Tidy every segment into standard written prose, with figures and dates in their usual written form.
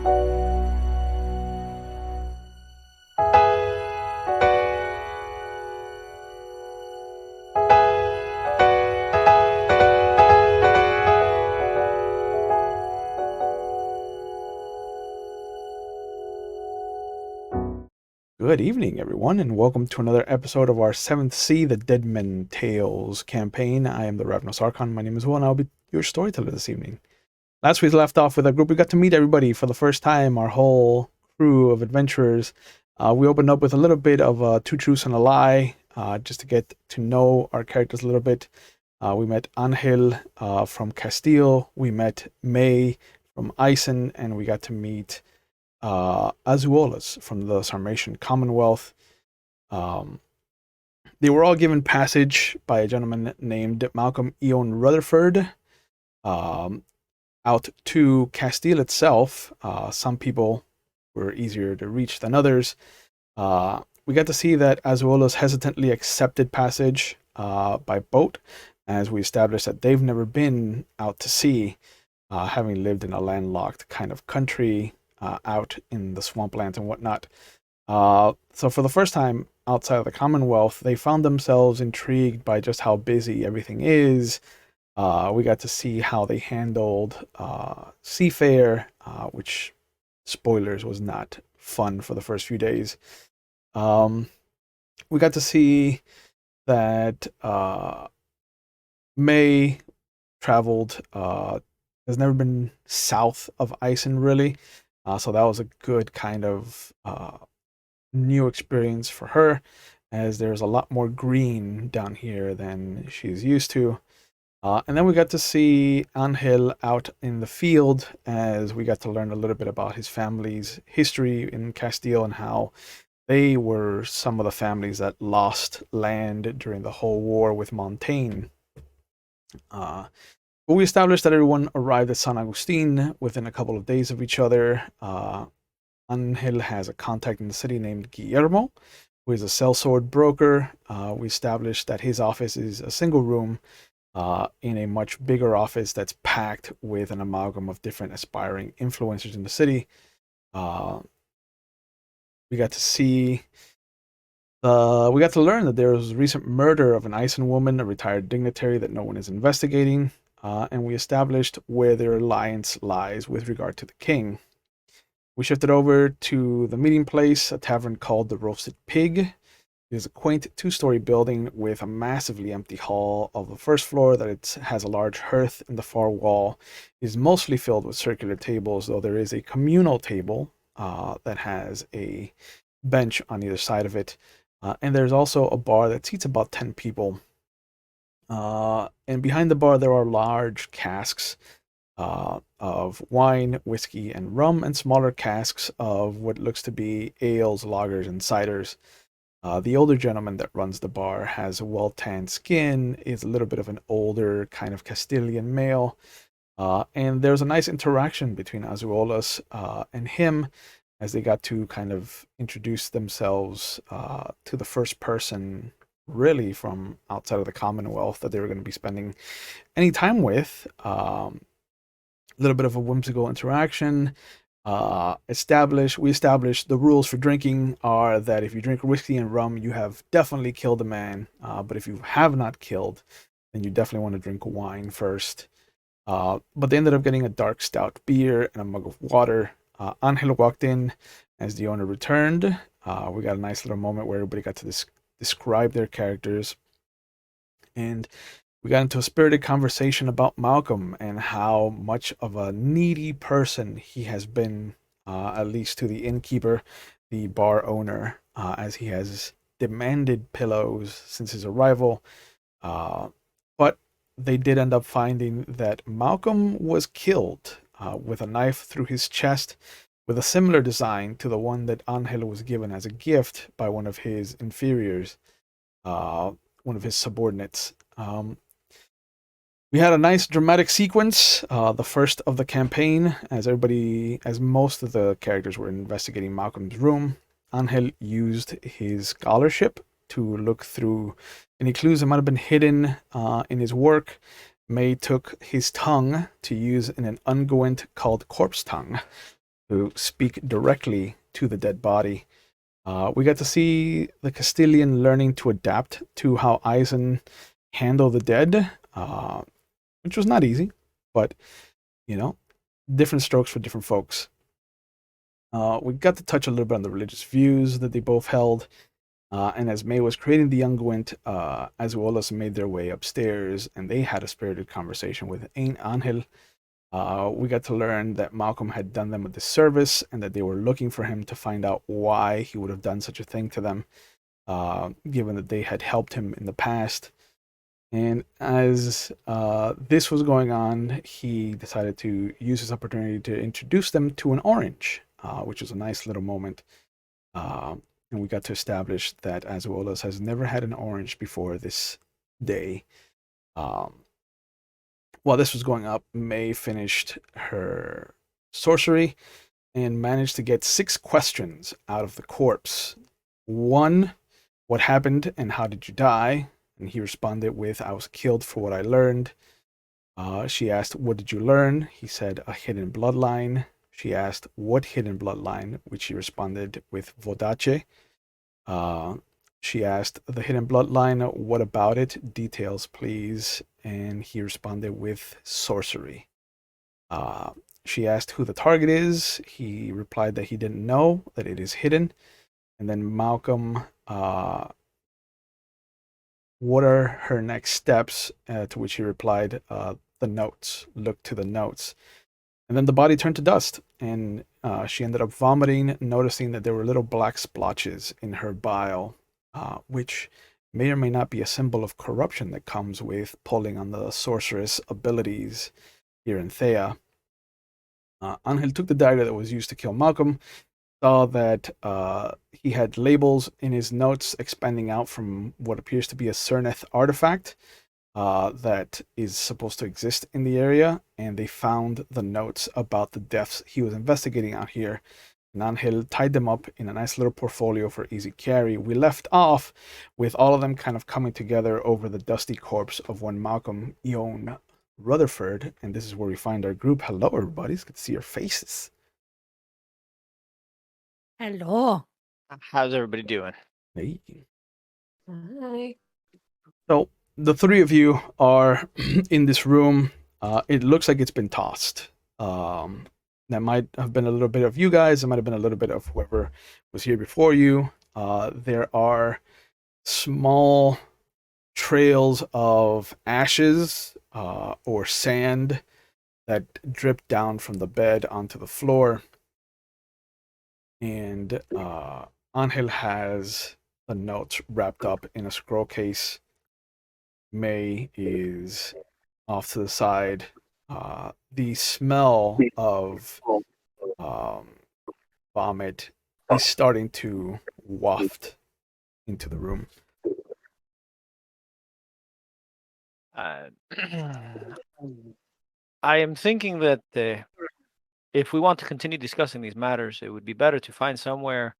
Good evening, everyone, and welcome to another episode of our 7th Sea, the Deadman Tales campaign. I am the Ravenous Archon. My name is Will, and I'll be your storyteller this evening. Last week, left off with a group. We got to meet everybody for the first time, our whole crew of adventurers. We opened up with a little bit of Two Truths and a Lie, just to get to know our characters a little bit. We met Angel from Castille. We met May from Eisen, and we got to meet Azuolas from the Sarmatian Commonwealth. They were all given passage by a gentleman named Malcolm Ioan Rutherford out to Castille itself. Some people were easier to reach than others. We got to see that Azuolas hesitantly accepted passage by boat, as we established that they've never been out to sea, having lived in a landlocked kind of country out in the swamplands and whatnot. So for the first time outside of the Commonwealth, they found themselves intrigued by just how busy everything is. We got to see how they handled seafare, which, spoilers, was not fun for the first few days. We got to see that May traveled, has never been south of Eisen, really. So that was a good kind of new experience for her, as there's a lot more green down here than she's used to. And then we got to see Angel out in the field, as we got to learn a little bit about his family's history in Castile and how they were some of the families that lost land during the whole war with Montaigne. But we established that everyone arrived at San Agustin within a couple of days of each other. Angel has a contact in the city named Guillermo, who is a sellsword broker. We established that his office is a single room in a much bigger office that's packed with an amalgam of different aspiring influencers in the city. We got to learn that there was a recent murder of an Eisen woman, a retired dignitary that no one is investigating. And we established where their alliance lies with regard to the king. We shifted over to the meeting place, a tavern called the Roasted Pig. It is a quaint two-story building with a massively empty hall of the first floor that has a large hearth in the far wall. It is mostly filled with circular tables, though there is a communal table that has a bench on either side of it. And there's also a bar that seats about 10 people. And behind the bar, there are large casks of wine, whiskey, and rum, and smaller casks of what looks to be ales, lagers, and ciders. The older gentleman that runs the bar has a well-tanned skin, is a little bit of an older kind of Castilian male, and there's a nice interaction between Azuolas and him, as they got to kind of introduce themselves to the first person really from outside of the Commonwealth that they were going to be spending any time with. A little bit of a whimsical interaction. We established the rules for drinking are that if you drink whiskey and rum, you have definitely killed a man. But if you have not killed, then you definitely want to drink wine first. But they ended up getting a dark stout beer and a mug of water. Angel walked in as the owner returned. We got a nice little moment where everybody got to describe their characters, and we got into a spirited conversation about Malcolm and how much of a needy person he has been, at least to the innkeeper, the bar owner, as he has demanded pillows since his arrival. But they did end up finding that Malcolm was killed with a knife through his chest, with a similar design to the one that Angel was given as a gift by one of his inferiors, one of his subordinates. We had a nice dramatic sequence, the first of the campaign, as most of the characters were investigating Malcolm's room. Angel used his scholarship to look through any clues that might have been hidden in his work. May took his tongue to use in an unguent called corpse tongue, to speak directly to the dead body. We got to see the Castilian learning to adapt to how Eisen handled the dead, which was not easy, but you know, different strokes for different folks. We got to touch a little bit on the religious views that they both held. And as May was creating the unguent, Azuolas made their way upstairs and they had a spirited conversation with Angel. We got to learn that Malcolm had done them a disservice and that they were looking for him to find out why he would have done such a thing to them, given that they had helped him in the past. And as this was going on, he decided to use this opportunity to introduce them to an orange, which was a nice little moment. And we got to establish that Azuolas has never had an orange before this day. While this was going up, May finished her sorcery and managed to get 6 questions out of the corpse. 1, what happened and how did you die? And he responded with, I was killed for what I learned. She asked, what did you learn? He said, a hidden bloodline. She asked, what hidden bloodline? Which he responded with Vodace. She asked, the hidden bloodline, what about it? Details, please. And he responded with sorcery. She asked who the target is. He replied that he didn't know, that it is hidden. And then Malcolm, what are her next steps? To which he replied, the notes. Look to the notes. And then the body turned to dust, and she ended up vomiting, noticing that there were little black splotches in her bile, which may or may not be a symbol of corruption that comes with pulling on the sorceress abilities here in Thea. Angel took the dagger that was used to kill Malcolm, saw that he had labels in his notes expanding out from what appears to be a Cerneth artifact that is supposed to exist in the area, and they found the notes about the deaths he was investigating out here. And Angel tied them up in a nice little portfolio for easy carry. We left off with all of them kind of coming together over the dusty corpse of one Malcolm Ioan Rutherford, and this is where we find our group. Hello, everybody. It's good to see your faces. Hello. How's everybody doing? Hey. Hi. So the 3 of you are in this room. It looks like it's been tossed. That might have been a little bit of you guys. It might have been a little bit of whoever was here before you. There are small trails of ashes or sand that drip down from the bed onto the floor. And Angel has the notes wrapped up in a scroll case. May is off to the side. The smell of vomit is starting to waft into the room. I am thinking that if we want to continue discussing these matters, it would be better to find somewhere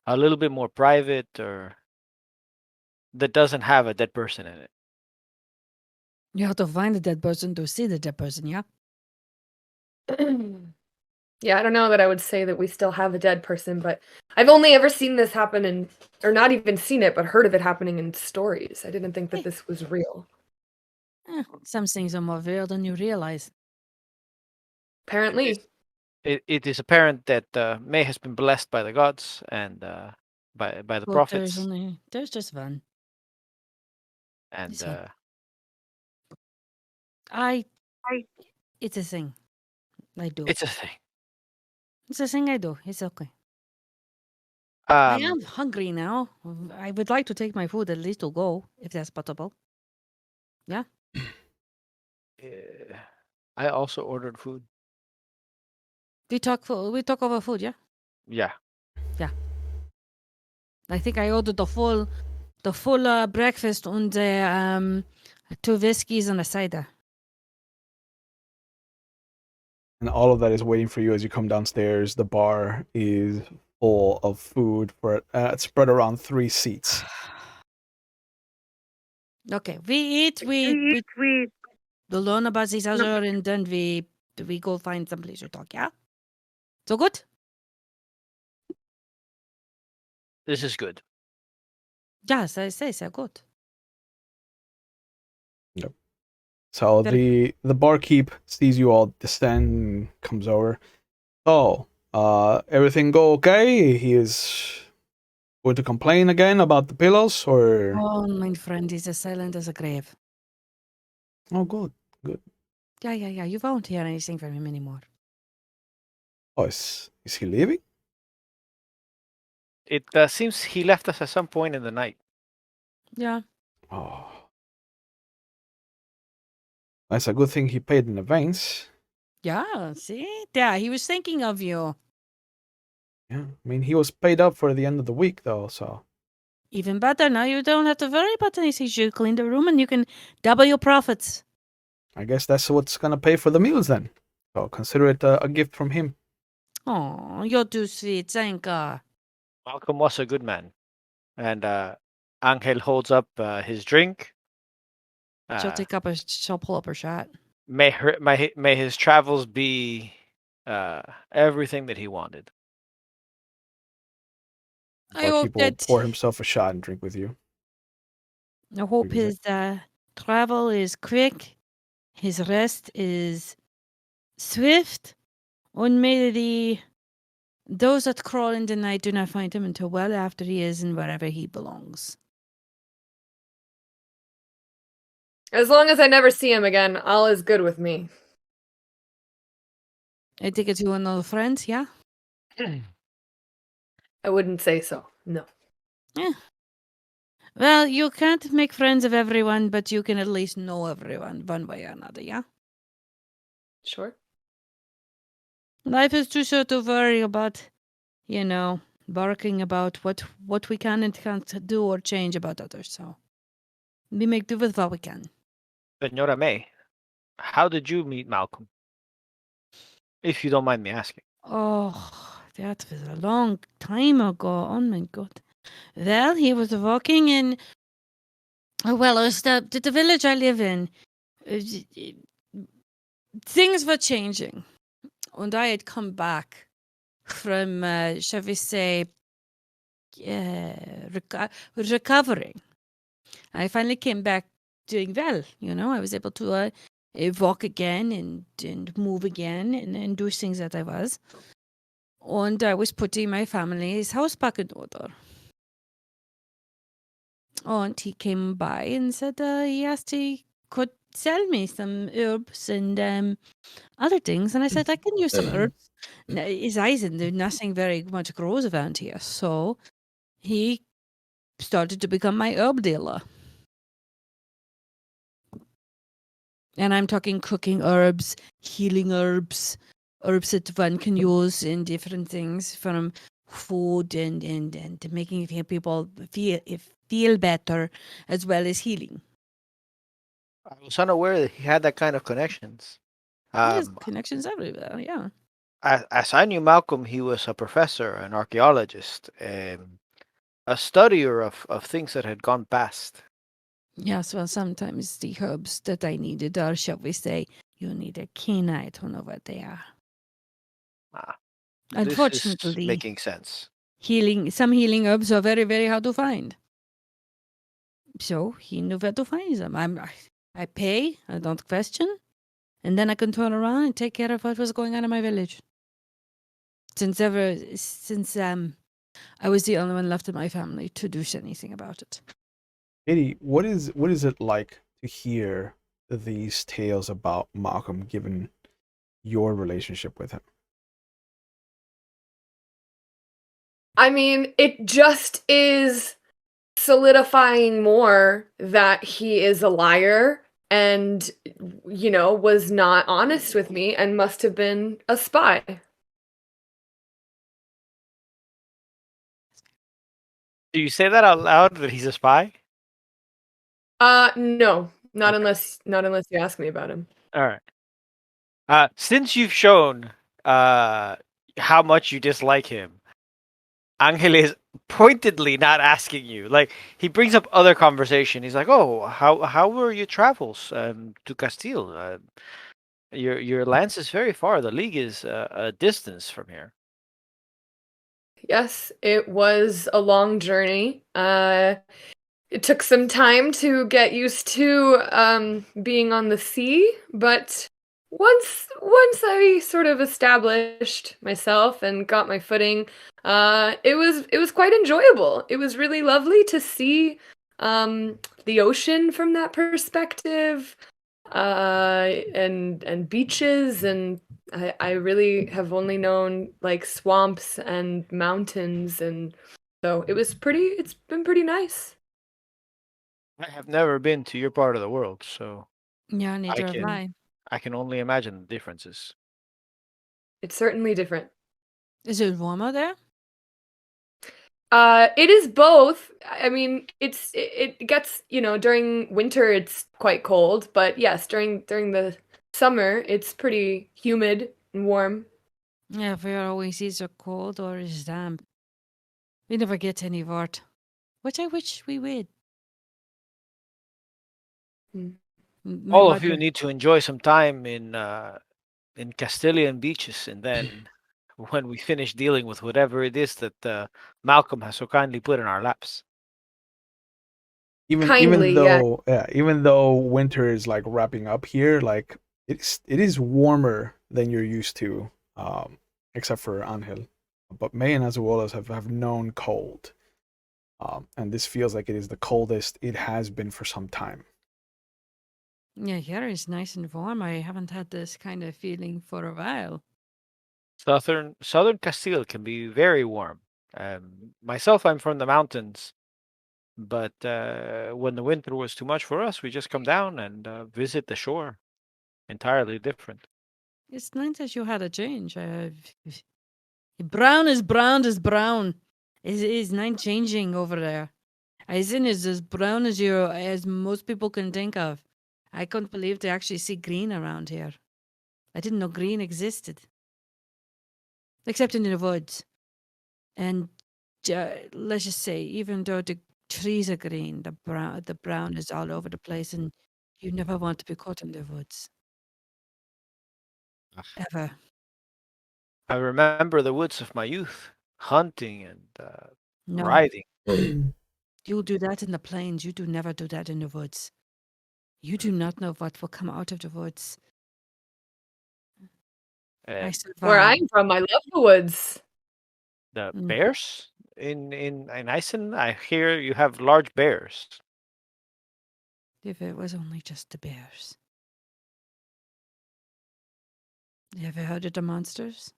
a little bit more private or that doesn't have a dead person in it. You have to find the dead person to see the dead person, yeah? Yeah, I don't know that I would say that we still have a dead person, but I've only ever seen this happen or not even seen it, but heard of it happening in stories. I didn't think that this was real. Some things are more real than you realize. Apparently. It is apparent that May has been blessed by the gods and by the Well, prophets. there's just one. And It's a thing. I do. it's a thing. It's a thing I do. It's okay. I Um, am hungry now. I would like to take my food at least to go, if that's possible. Yeah? I also ordered food. We talk over food, yeah? Yeah. I think I ordered the full breakfast and 2 whiskeys and a cider. And all of that is waiting for you as you come downstairs. The bar is full of food for spread around 3 seats. Okay, we eat, we learn about each other, and then we go find some place to talk, yeah? So good? This is good. Yes, I say so good. So Very- the barkeep sees you all descend and comes over. Oh, everything go okay? He is going to complain again about the pillows, or Oh, my friend, he's as silent as a grave. oh, good, good. Yeah. You won't hear anything from him anymore. Oh, is he leaving? It seems he left us at some point in the night. Yeah. Oh, that's a good thing he paid in advance. Yeah, see? Yeah, he was thinking of you. Yeah, I mean he was paid up for the end of the week though, so Even better, now you don't have to worry about anything. You clean the room and you can double your profits. I guess that's what's gonna pay for the meals then. So consider it a gift from him. Oh, you're too sweet, thank God. Malcolm was a good man. And Angel holds up his drink. She'll pull up her shot. May his travels be everything that he wanted. I hope Barkeep will that pour himself a shot and drink with you. his travel is quick, his rest is swift, and may those that crawl in the night do not find him until well after he is in wherever he belongs. As long as I never see him again, all is good with me. I think it's you and all friends, yeah? I wouldn't say so. No. Well, you can't make friends of everyone, but you can at least know everyone one way or another, yeah? Sure. Life is too short to worry about, barking about what we can and can't do or change about others, so we make do with what we can. Senora May, how did you meet Malcolm? If you don't mind me asking. Oh, that was a long time ago. Oh my God. Well, he was walking in. Oh, well, it was the village I live in. Things were changing. And I had come back from, shall we say, recovering. I finally came back doing well. I was able to walk again and move again and do things that I was. And I was putting my family's house back in order. And he came by and said he asked he could sell me some herbs and other things. And I said, I can use some herbs. His Eisen, nothing very much grows around here. So he started to become my herb dealer. And I'm talking cooking herbs, healing herbs, herbs that one can use in different things from food and making people feel better as well as healing. I was unaware that he had that kind of connections. There's connections everywhere, yeah. As I knew Malcolm, he was a professor, an archaeologist, a studier of things that had gone past. Yes, well, sometimes the herbs that I needed are, shall we say, you need a keen eye to know what they are. This is Unfortunately, making sense. some healing herbs are very, very hard to find. So he knew where to find them. I pay, I don't question, and then I can turn around and take care of what was going on in my village. Since I was the only one left in my family to do anything about it. Katie, what is it like to hear these tales about Malcolm, given your relationship with him? I mean, it just is solidifying more that he is a liar and, was not honest with me and must have been a spy. Do you say that out loud that he's a spy? No, not Okay. unless you ask me about him. All right. Since you've shown how much you dislike him, Angel is pointedly not asking you. Like, he brings up other conversation. He's like, "Oh, how were your travels to Castille? Your lance is very far. The league is a distance from here. Yes, it was a long journey. It took some time to get used to being on the sea, but once I sort of established myself and got my footing, it was quite enjoyable. It was really lovely to see the ocean from that perspective, and beaches, and I really have only known like swamps and mountains, and so it's been pretty nice. I have never been to your part of the world, so Yeah, I neither have can I. I can only imagine the differences. It's certainly different. Is it warmer there? It is both. I mean, it gets, during winter it's quite cold, but yes, during the summer it's pretty humid and warm. Yeah, we are always either cold or is damp. We never get any word. Which I wish we would. Mm. My All of you mother. need to enjoy some time in Castilian beaches, and then when we finish dealing with whatever it is that Malcolm has so kindly put in our laps. Even Kindly, yeah. though even though winter is like wrapping up here, like it is warmer than you're used to, except for Angel. But May and Azuelas have known cold, and this feels like it is the coldest it has been for some time. Yeah, here is nice and warm. I haven't had this kind of feeling for a while. Southern Castile can be very warm. Myself, I'm from the mountains, but when the winter was too much for us, we just come down and visit the shore. Entirely different. It's nice that you had a change. Brown is brown is brown. Is not changing over there. Eisen is as brown as most people can think of. I can't believe they actually see green around here. I didn't know green existed, except in the woods. And let's just say, even though the trees are green, the brown is all over the place, and you never want to be caught in the woods ever. I remember the woods of my youth, hunting and No, riding. you'll do that in the plains. You do never do that in the woods. You do not know what will come out of the woods. I Um, Where survived. I'm from, I love the woods. the Mm. bears in Eisen, I hear you have large bears. If it was only just the bears. You ever heard of the monsters?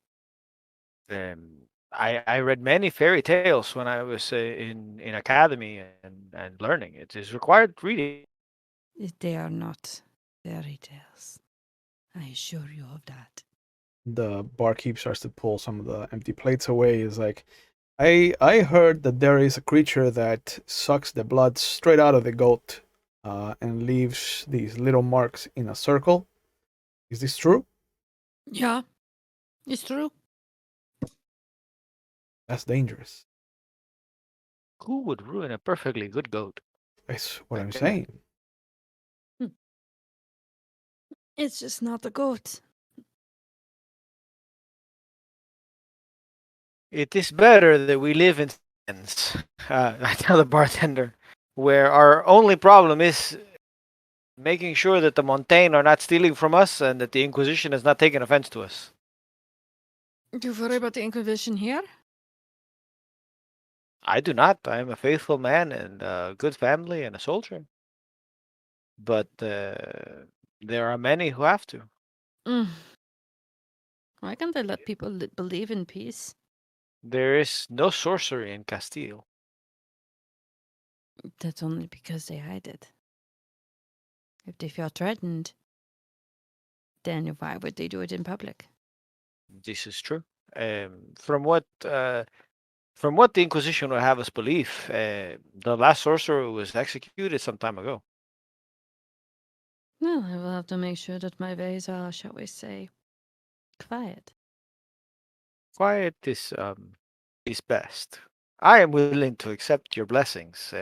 I read many fairy tales when I was in academy and learning. It is required reading. They are not fairy tales. I assure you of that. The barkeep starts to pull some of the empty plates away. Is like, I heard that there is a creature that sucks the blood straight out of the goat, and leaves these little marks in a circle. Is this true? Yeah, it's true. That's dangerous. Who would ruin a perfectly good goat? That's what I'm Yeah. saying. It's just not a goat. It is better that we live in tents. I tell the bartender, where our only problem is making sure that the Montaigne are not stealing from us and that the Inquisition has not taken offense to us. Do you worry about the Inquisition here? I do not. I am a faithful man and a good family and a soldier. But there are many who have to. Mm. Why can't they let people believe in peace? There is no sorcery in Castile. That's only because they hide it. If they feel threatened, then why would they do it in public? This is true. From what the Inquisition would have us believe, the last sorcerer was executed some time ago. Well, I will have to make sure that my ways are, shall we say, quiet. Quiet is best. I am willing to accept your blessings.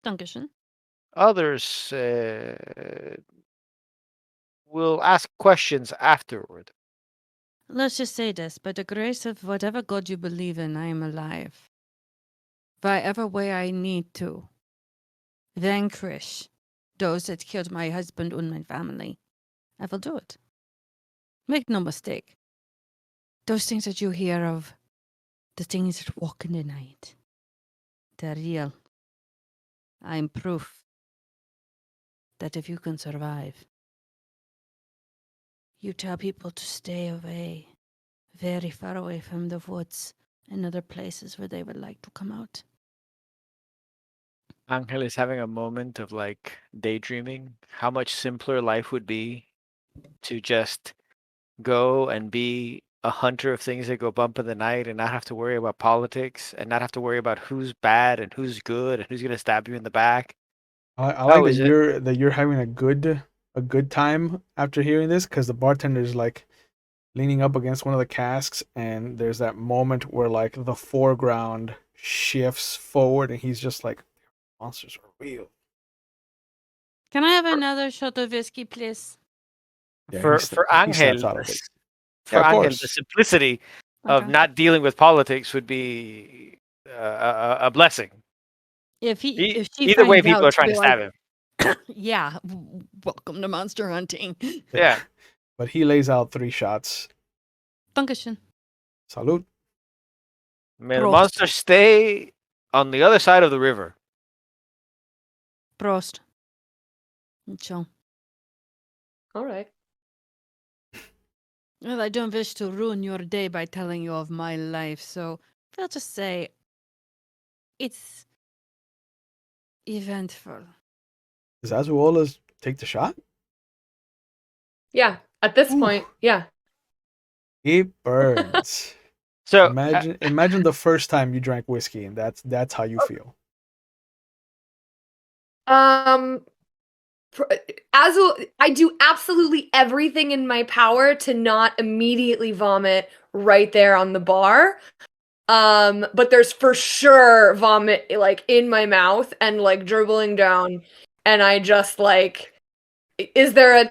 Dankeschön. Others we'll ask questions afterward. Let's just say this: by the grace of whatever God you believe in, I am alive. Whatever way I need to vanquish those that killed my husband and my family, I will do it. Make no mistake. Those things that you hear of, the things that walk in the night, they're real. I'm proof that if you can survive, you tell people to stay away, very far away from the woods and other places where they would like to come out. Angel is having a moment of like daydreaming how much simpler life would be to just go and be a hunter of things that go bump in the night and not have to worry about politics and not have to worry about who's bad and who's good and who's gonna stab you in the back. I That like was it. that you're having a good time after hearing this, because the bartender's like leaning up against one of the casks, and there's that moment where like the foreground shifts forward and he's just like, monsters are real. Can I have another shot of whiskey, please? Yeah, For he snaps Angel, out of it. for Yeah, of Angel, the course. simplicity of Okay. not dealing with politics would be a blessing. If she Either way, finds people out, are she'll trying be to like, stab him. yeah, welcome to monster hunting. Yeah. But he lays out 3 shots. Dankeschön. Salute. May the Prost. monster stay on the other side of the river. Prost. Ciao. All right. Well, I don't wish to ruin your day by telling you of my life, so we'll just say it's eventful. Does Azuola take the shot? Yeah. At this Ooh. point, yeah. It burns. So Imagine the first time you drank whiskey, and that's how you feel. I do absolutely everything in my power to not immediately vomit right there on the bar. But there's for sure vomit like in my mouth and like dribbling down, and I just like, is there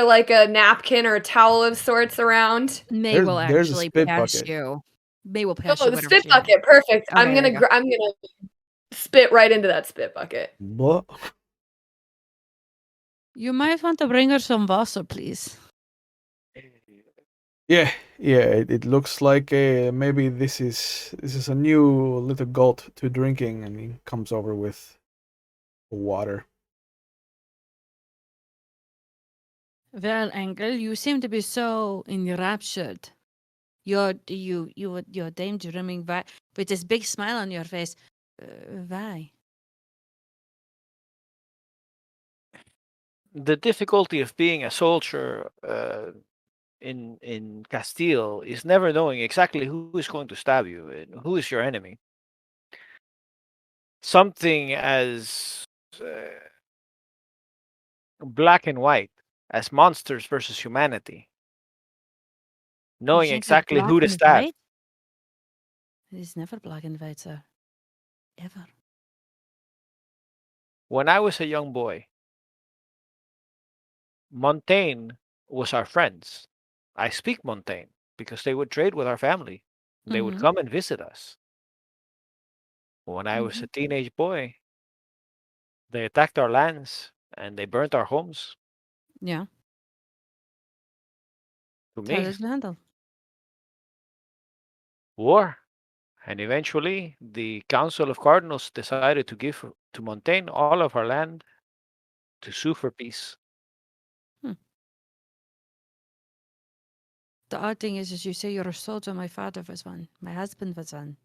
like a napkin or a towel of sorts around? May will There's a actually spit pass bucket. you. May will pass Oh, you the whatever spit she has. bucket, perfect. Okay, there you go. I'm gonna spit right into that spit bucket. Blah. You might want to bring her some water, please. Yeah. It looks like maybe this is a new little gulp to drinking, and he comes over with water. Well, Engel, you seem to be so enraptured. You're daydreaming with this big smile on your face. Why? the difficulty of being a soldier in Castille is never knowing exactly who is going to stab you and who is your enemy. Something as black and white as monsters versus humanity. Knowing You think it's exactly black who to and stab. white? It is never black and white, sir. Ever. When I was a young boy, Montaigne was our friends. I speak Montaigne because they would trade with our family. They would Mhm. come and visit us. When I was a teenage boy, they attacked our lands and they burnt our homes. Yeah. To How me, does it handle? war. And eventually, the Council of Cardinals decided to give to Montaigne all of our land to sue for peace. The odd thing is you say you're a soldier. My father was one. My husband was one.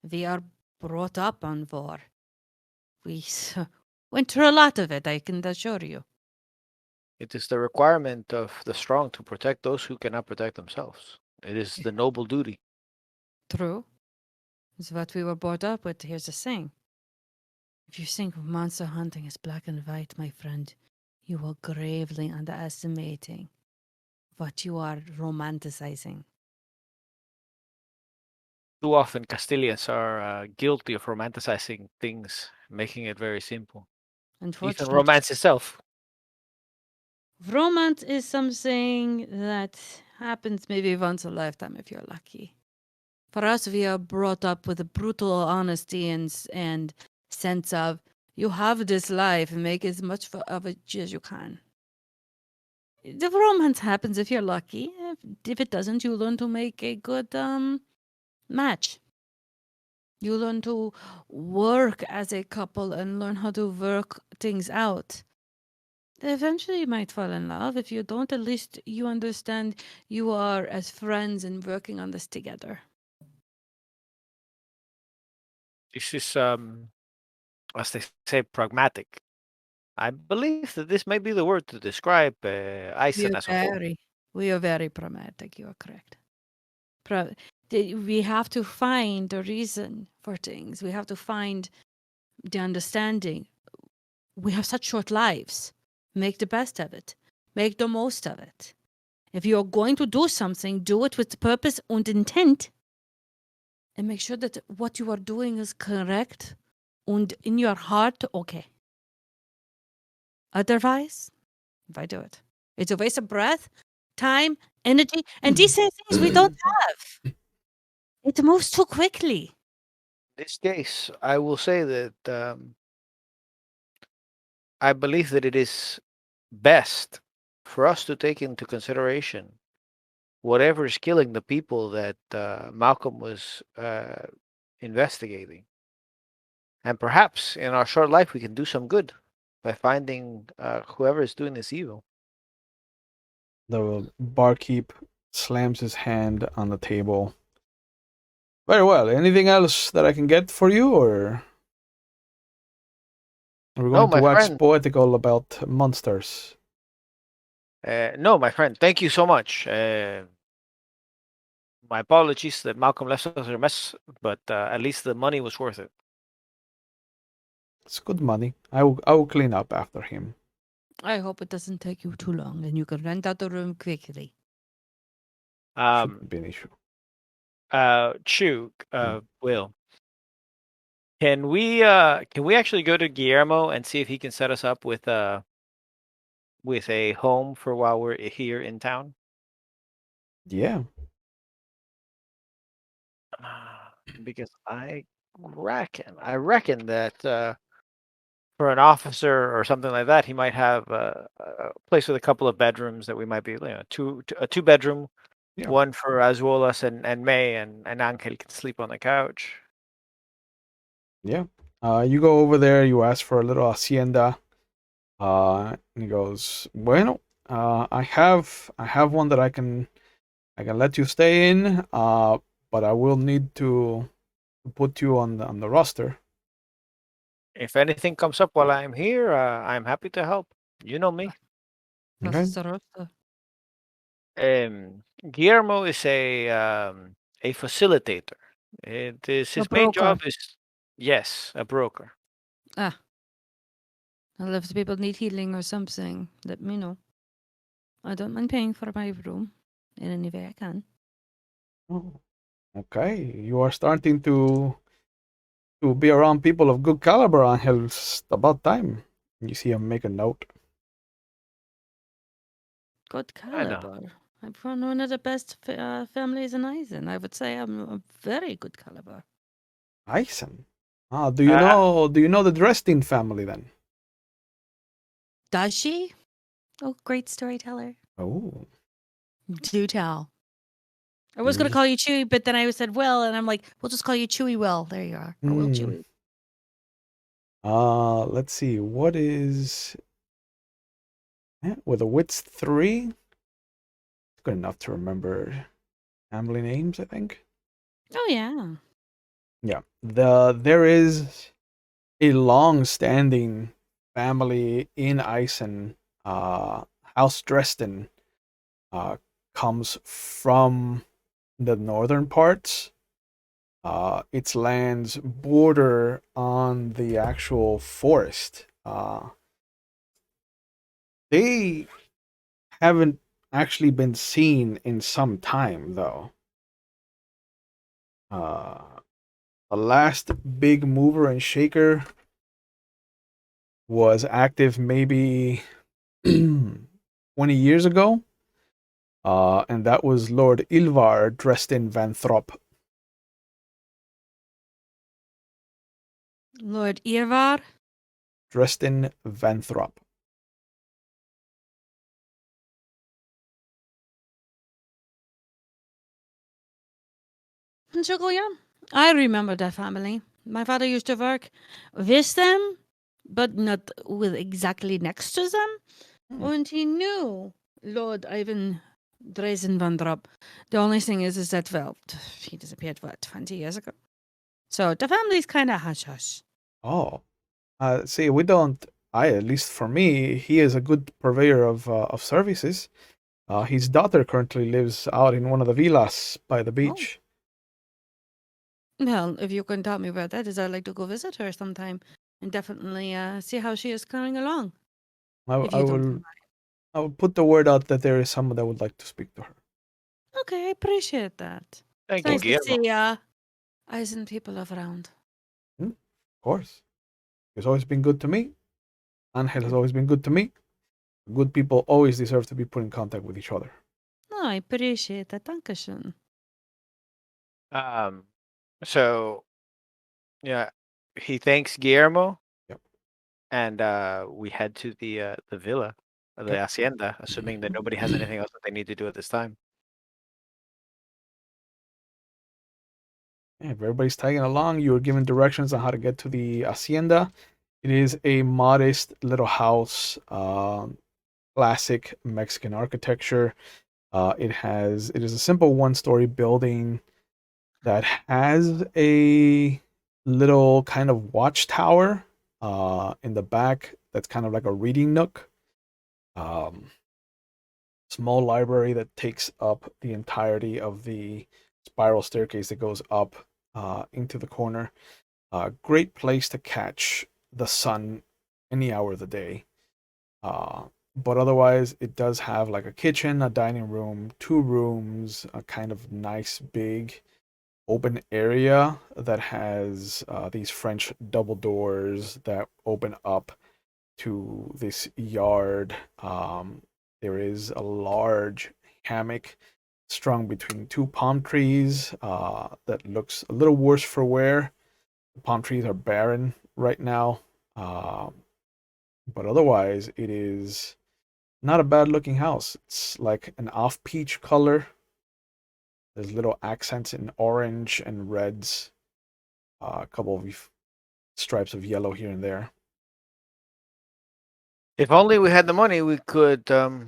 We are brought up on war. We went through a lot of it, I can assure you. It is the requirement of the strong to protect those who cannot protect themselves. It is the noble duty. True. It's what we were brought up with. Here's the thing. If you think of monster hunting as black and white, my friend, you are gravely underestimating what you are romanticizing. Too often, Castilians are guilty of romanticizing things, making it very simple. Even Unfortunately, romance itself. Romance is something that happens maybe once a lifetime if you're lucky. For us, we are brought up with a brutal honesty and sense of you have this life and make as much of it as you can. The romance happens if you're lucky. If it doesn't, you learn to make a good match. You learn to work as a couple and learn how to work things out. Eventually, you might fall in love. If you don't, at least you understand you are as friends and working on this together. This is, as they say, pragmatic. I believe that this may be the word to describe Eisen as a whole. We are very pragmatic. You are correct. We have to find the reason for things. We have to find the understanding. We have such short lives. Make the best of it. Make the most of it. If you're going to do something, do it with purpose and intent. And make sure that what you are doing is correct and in your heart, okay. Otherwise, why do it? It's a waste of breath, time, energy, and these are things we don't have. It moves too quickly. In this case, I will say that I believe that it is best for us to take into consideration whatever is killing the people that Malcolm was investigating. And perhaps in our short life, we can do some good by finding whoever is doing this evil. The barkeep slams his hand on the table. Very well. Anything else that I can get for you, or are we No, going to my wax friend. poetical about monsters? No, my friend. Thank you so much. My apologies that Malcolm left us a mess, but at least the money was worth it. It's good money. I will clean up after him. I hope it doesn't take you too long and you can rent out the room quickly. Shouldn't be an issue. Chu, Will, can we actually go to Guillermo and see if he can set us up with a home for while we're here in town? Yeah. Because I reckon that for an officer or something like that, he might have a place with a couple of bedrooms that we might be, a two bedroom, Yeah. one for Azuolas and May, and Angel can sleep on the couch. Yeah. You go over there. You ask for a little hacienda. And he goes, "Bueno, I have one that I can let you stay in. But I will need to put you on the roster." If anything comes up while I'm here, I'm happy to help. You know me. Okay. Guillermo is a facilitator. It is his main job broker. is, yes, a broker. Well, if people need healing or something, let me know. I don't mind paying for my room in any way I can. Oh, okay. You are starting to be around people of good caliber, Angel. It's about time. You see him make a note. Good I know. caliber. I'm from one of the best families in Eisen. I would say I'm a very good caliber. Eisen. Do you know the Destrin family then? Does she? Oh, great storyteller. Oh. Do tell. I was going to call you Chewy, but then I said Will, and I'm like, we'll just call you Chewy Will. There you are. Or Will Chewy. Let's see. What is with a wits 3? It's good enough to remember family names, I think. Oh yeah. Yeah. There is a long-standing family in Eisen. House Dresden comes from the northern parts. Its lands border on the actual forest. They haven't actually been seen in some time, though. The last big mover and shaker was active maybe 20 years ago, and that was Lord Ilvar Dresden Van Throp. Lord Irvar? Dresden Van Throp. Yeah, I remember that family. My father used to work with them, but not with exactly next to them. Hmm. And he knew Lord Ivan Dresden van Drop. The only thing is that, well, he disappeared, 20 years ago? So the family's kind of hush-hush. Oh, see, we don't. At least for me, he is a good purveyor of services. His daughter currently lives out in one of the villas by the beach. Well, if you can tell me where that is, I'd like to go visit her sometime and definitely see how she is coming along. I, If I you don't will. mind. I will put the word out that there is someone that would like to speak to her. Okay, I appreciate that. It's Thank you, nice to Guillermo. see Eisen people around. Of course, he's always been good to me. Angel has always been good to me. Good people always deserve to be put in contact with each other. Oh, I appreciate that. Dankeschön. So yeah, he thanks Guillermo. Yep. And we head to the villa, the Okay. hacienda, assuming that nobody has anything else that they need to do at this time. If everybody's tagging along, you are given directions on how to get to the hacienda. It is a modest little house, classic Mexican architecture. It is a simple one-story building that has a little kind of watchtower in the back. That's kind of like a reading nook. Small library that takes up the entirety of the spiral staircase that goes up into the corner. Great place to catch the sun any hour of the day. But otherwise, it does have like a kitchen, a dining room, two rooms, a kind of nice big open area that has these French double doors that open up to this yard. There is a large hammock strung between two palm trees that looks a little worse for wear. The palm trees are barren right now, but otherwise, it is not a bad looking house. It's like an off peach color. There's little accents in orange and reds, a couple of stripes of yellow here and there. If only we had the money, we could hire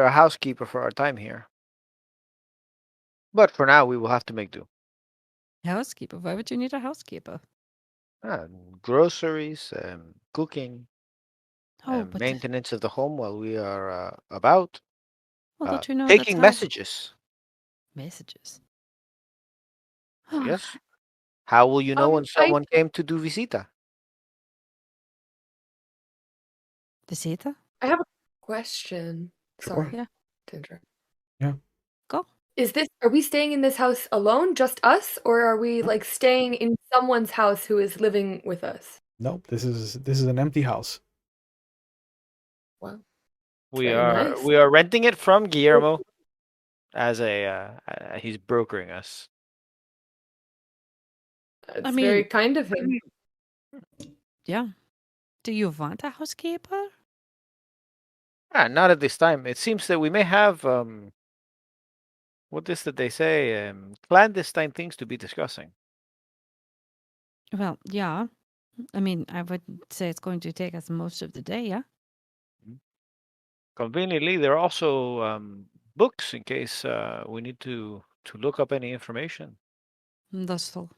a housekeeper for our time here. But for now, we will have to make do. Housekeeper? Why would you need a housekeeper? Ah, groceries, cooking, Oh, but maintenance of the home while we are about. well, don't you know that's Taking how messages. messages? Yes. How will you know when I someone came to do visita? Visita? I have a question. Sure. Sorry Yeah. to interrupt. Yeah. Go. Are we staying in this house alone, just us, or are we like staying in someone's house who is living with us? Nope. This is an empty house. Wow. We Very are nice. we are renting it from Guillermo as he's brokering us. That's mean- very kind of him. Yeah. Do you want a housekeeper? Not at this time. It seems that we may have what is that they say? Clandestine things to be discussing. Well, yeah. I mean, I would say it's going to take us most of the day, yeah? Conveniently, there are also books in case we need to look up any information. That's all.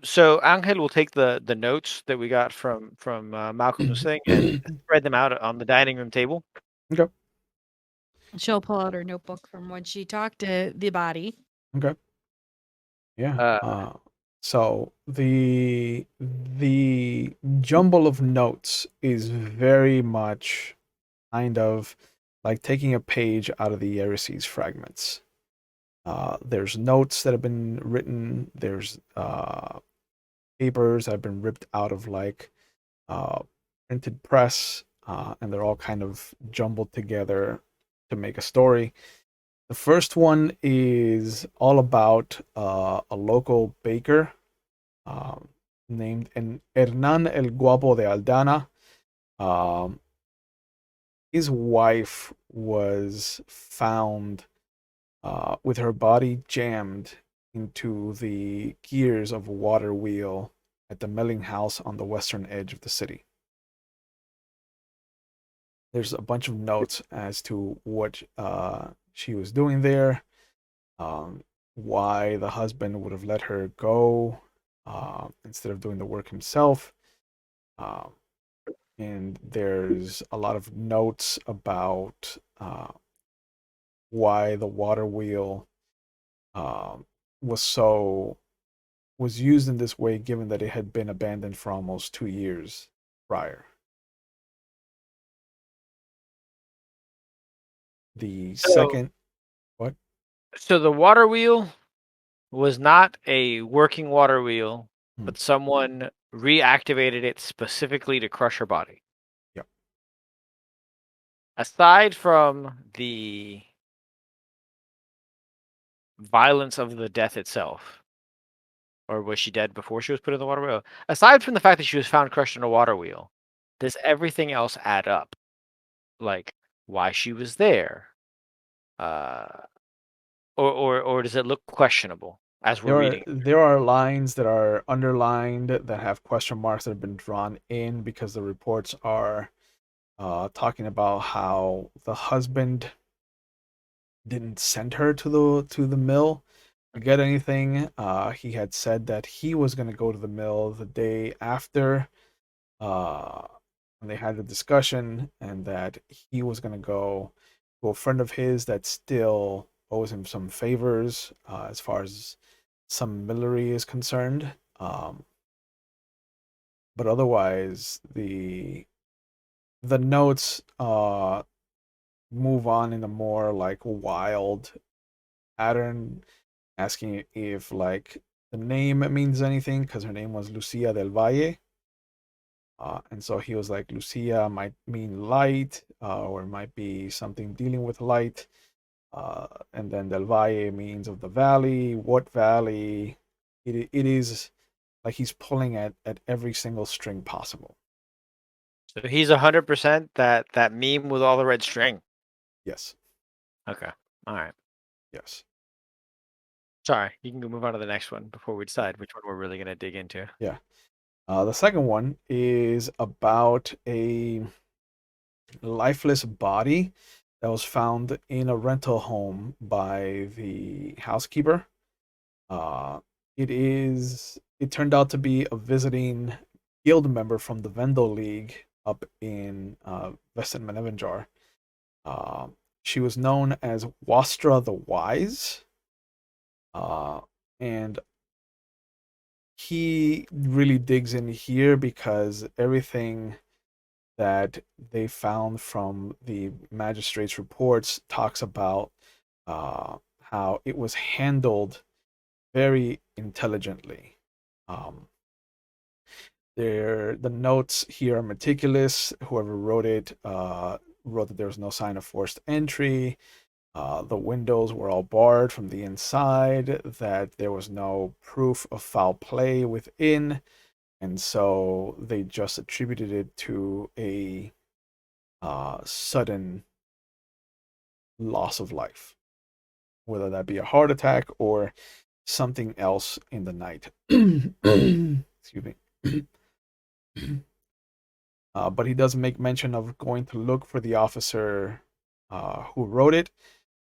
So Angel will take the notes that we got from Malcolm's thing and spread them out on the dining room table. Okay. She'll pull out her notebook from when she talked to the body. Okay. Yeah. So the jumble of notes is very much kind of like taking a page out of the Heresies fragments. There's notes that have been written. There's papers that have been ripped out of like printed press. and they're all kind of jumbled together to make a story. The first one is all about a local baker um, named Hernan El Guapo de Aldana. Um, his wife was found with her body jammed into the gears of a water wheel at the milling house on the western edge of the city. There's a bunch of notes as to what she was doing there, um, why the husband would have let her go instead of doing the work himself. Um, and there's a lot of notes about why the water wheel um, was so was used in this way, given that it had been abandoned for almost 2 years prior. The So, second, what? so the water wheel was not a working water wheel, Hmm. but someone reactivated it specifically to crush her body. Yep. Aside from the violence of the death itself, or was she dead before she was put in the water wheel? Aside from the fact that she was found crushed in a water wheel, does everything else add up? Like why she was there, uh, or does it look questionable as we're There are reading? there are lines that are underlined that have question marks that have been drawn in because the reports are talking about how the husband didn't send her to the mill to get anything. He had said that he was going to go to the mill the day after uh, when they had the discussion, and that he was going to go to a friend of his that still owes him some favors as far as some millinery is concerned. But otherwise, the notes move on in a more like wild pattern, asking if like the name means anything because her name was Lucia del Valle. And so he was like, Lucia might mean light, or it might be something dealing with light. And then Del Valle means of the valley. What valley? It is like he's pulling at every single string possible. So he's 100% that meme with all the red string. Yes. Okay, all right. Yes. Sorry, you can move on to the next one before we decide which one we're really gonna dig into. Yeah. The second one is about a lifeless body that was found in a rental home by the housekeeper. Uh, it turned out to be a visiting guild member from the Vendel League up in Western Menevinjar. Uh, she was known as Wastra the Wise, and he really digs in here because everything that they found from the magistrate's reports talks about how it was handled very intelligently. Um, the notes here are meticulous. Whoever wrote it wrote that there was no sign of forced entry. The windows were all barred from the inside, that there was no proof of foul play within, and so they just attributed it to a sudden loss of life, whether that be a heart attack or something else in the night. Excuse me. But he does make mention of going to look for the officer who wrote it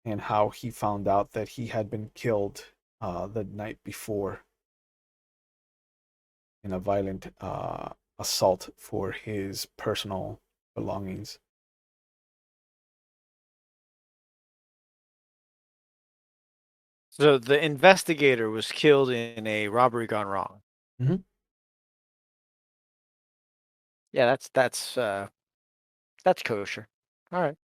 and how he found out that he had been killed the night before in a violent assault for his personal belongings. So the investigator was killed in a robbery gone wrong. Mhm. Yeah, that's kosher. All right.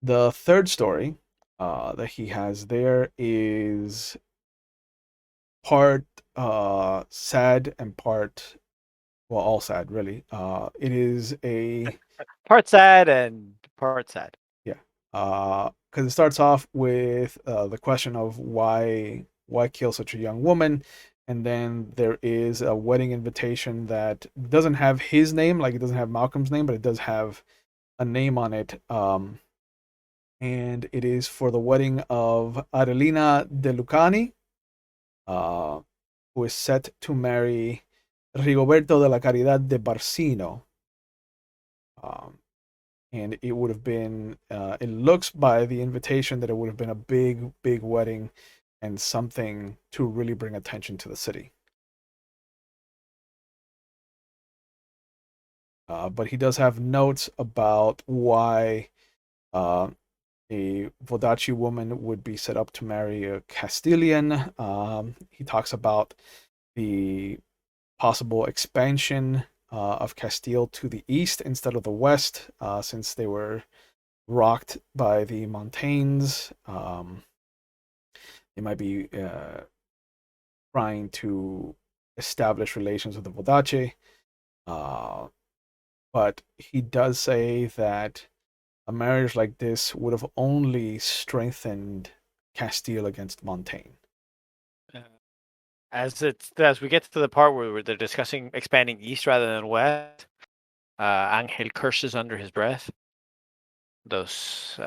The third story that he has there is part sad and part, well, all sad really. It is a Part sad and part sad. yeah, because it starts off with the question of why kill such a young woman, and then there is a wedding invitation that doesn't have his name, like it doesn't have Malcolm's name, but it does have a name on it. And it is for the wedding of Adelina de Lucani, uh, who is set to marry Rigoberto de la Caridad de Barcino. Um, and it would have been, it looks by the invitation that it would have been a big, big wedding and something to really bring attention to the city. But he does have notes about why a Vodachi woman would be set up to marry a Castilian. He talks about the possible expansion of Castile to the east instead of the west, since they were rocked by the Montaignes. They might be trying to establish relations with the Vodache. But he does say that a marriage like this would have only strengthened Castile against Montaigne. As we get to the part where they're discussing expanding east rather than west, Angel curses under his breath. Those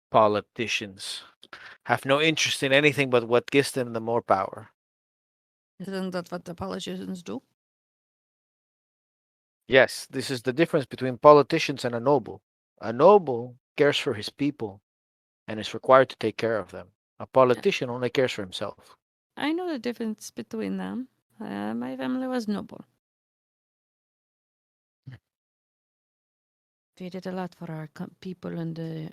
politicians have no interest in anything but what gives them the more power. Isn't that what the politicians do? Yes, this is the difference between politicians and a noble. A noble cares for his people and is required to take care of them. A politician only cares for himself. I know the difference between them. My family was noble. We did a lot for our people in the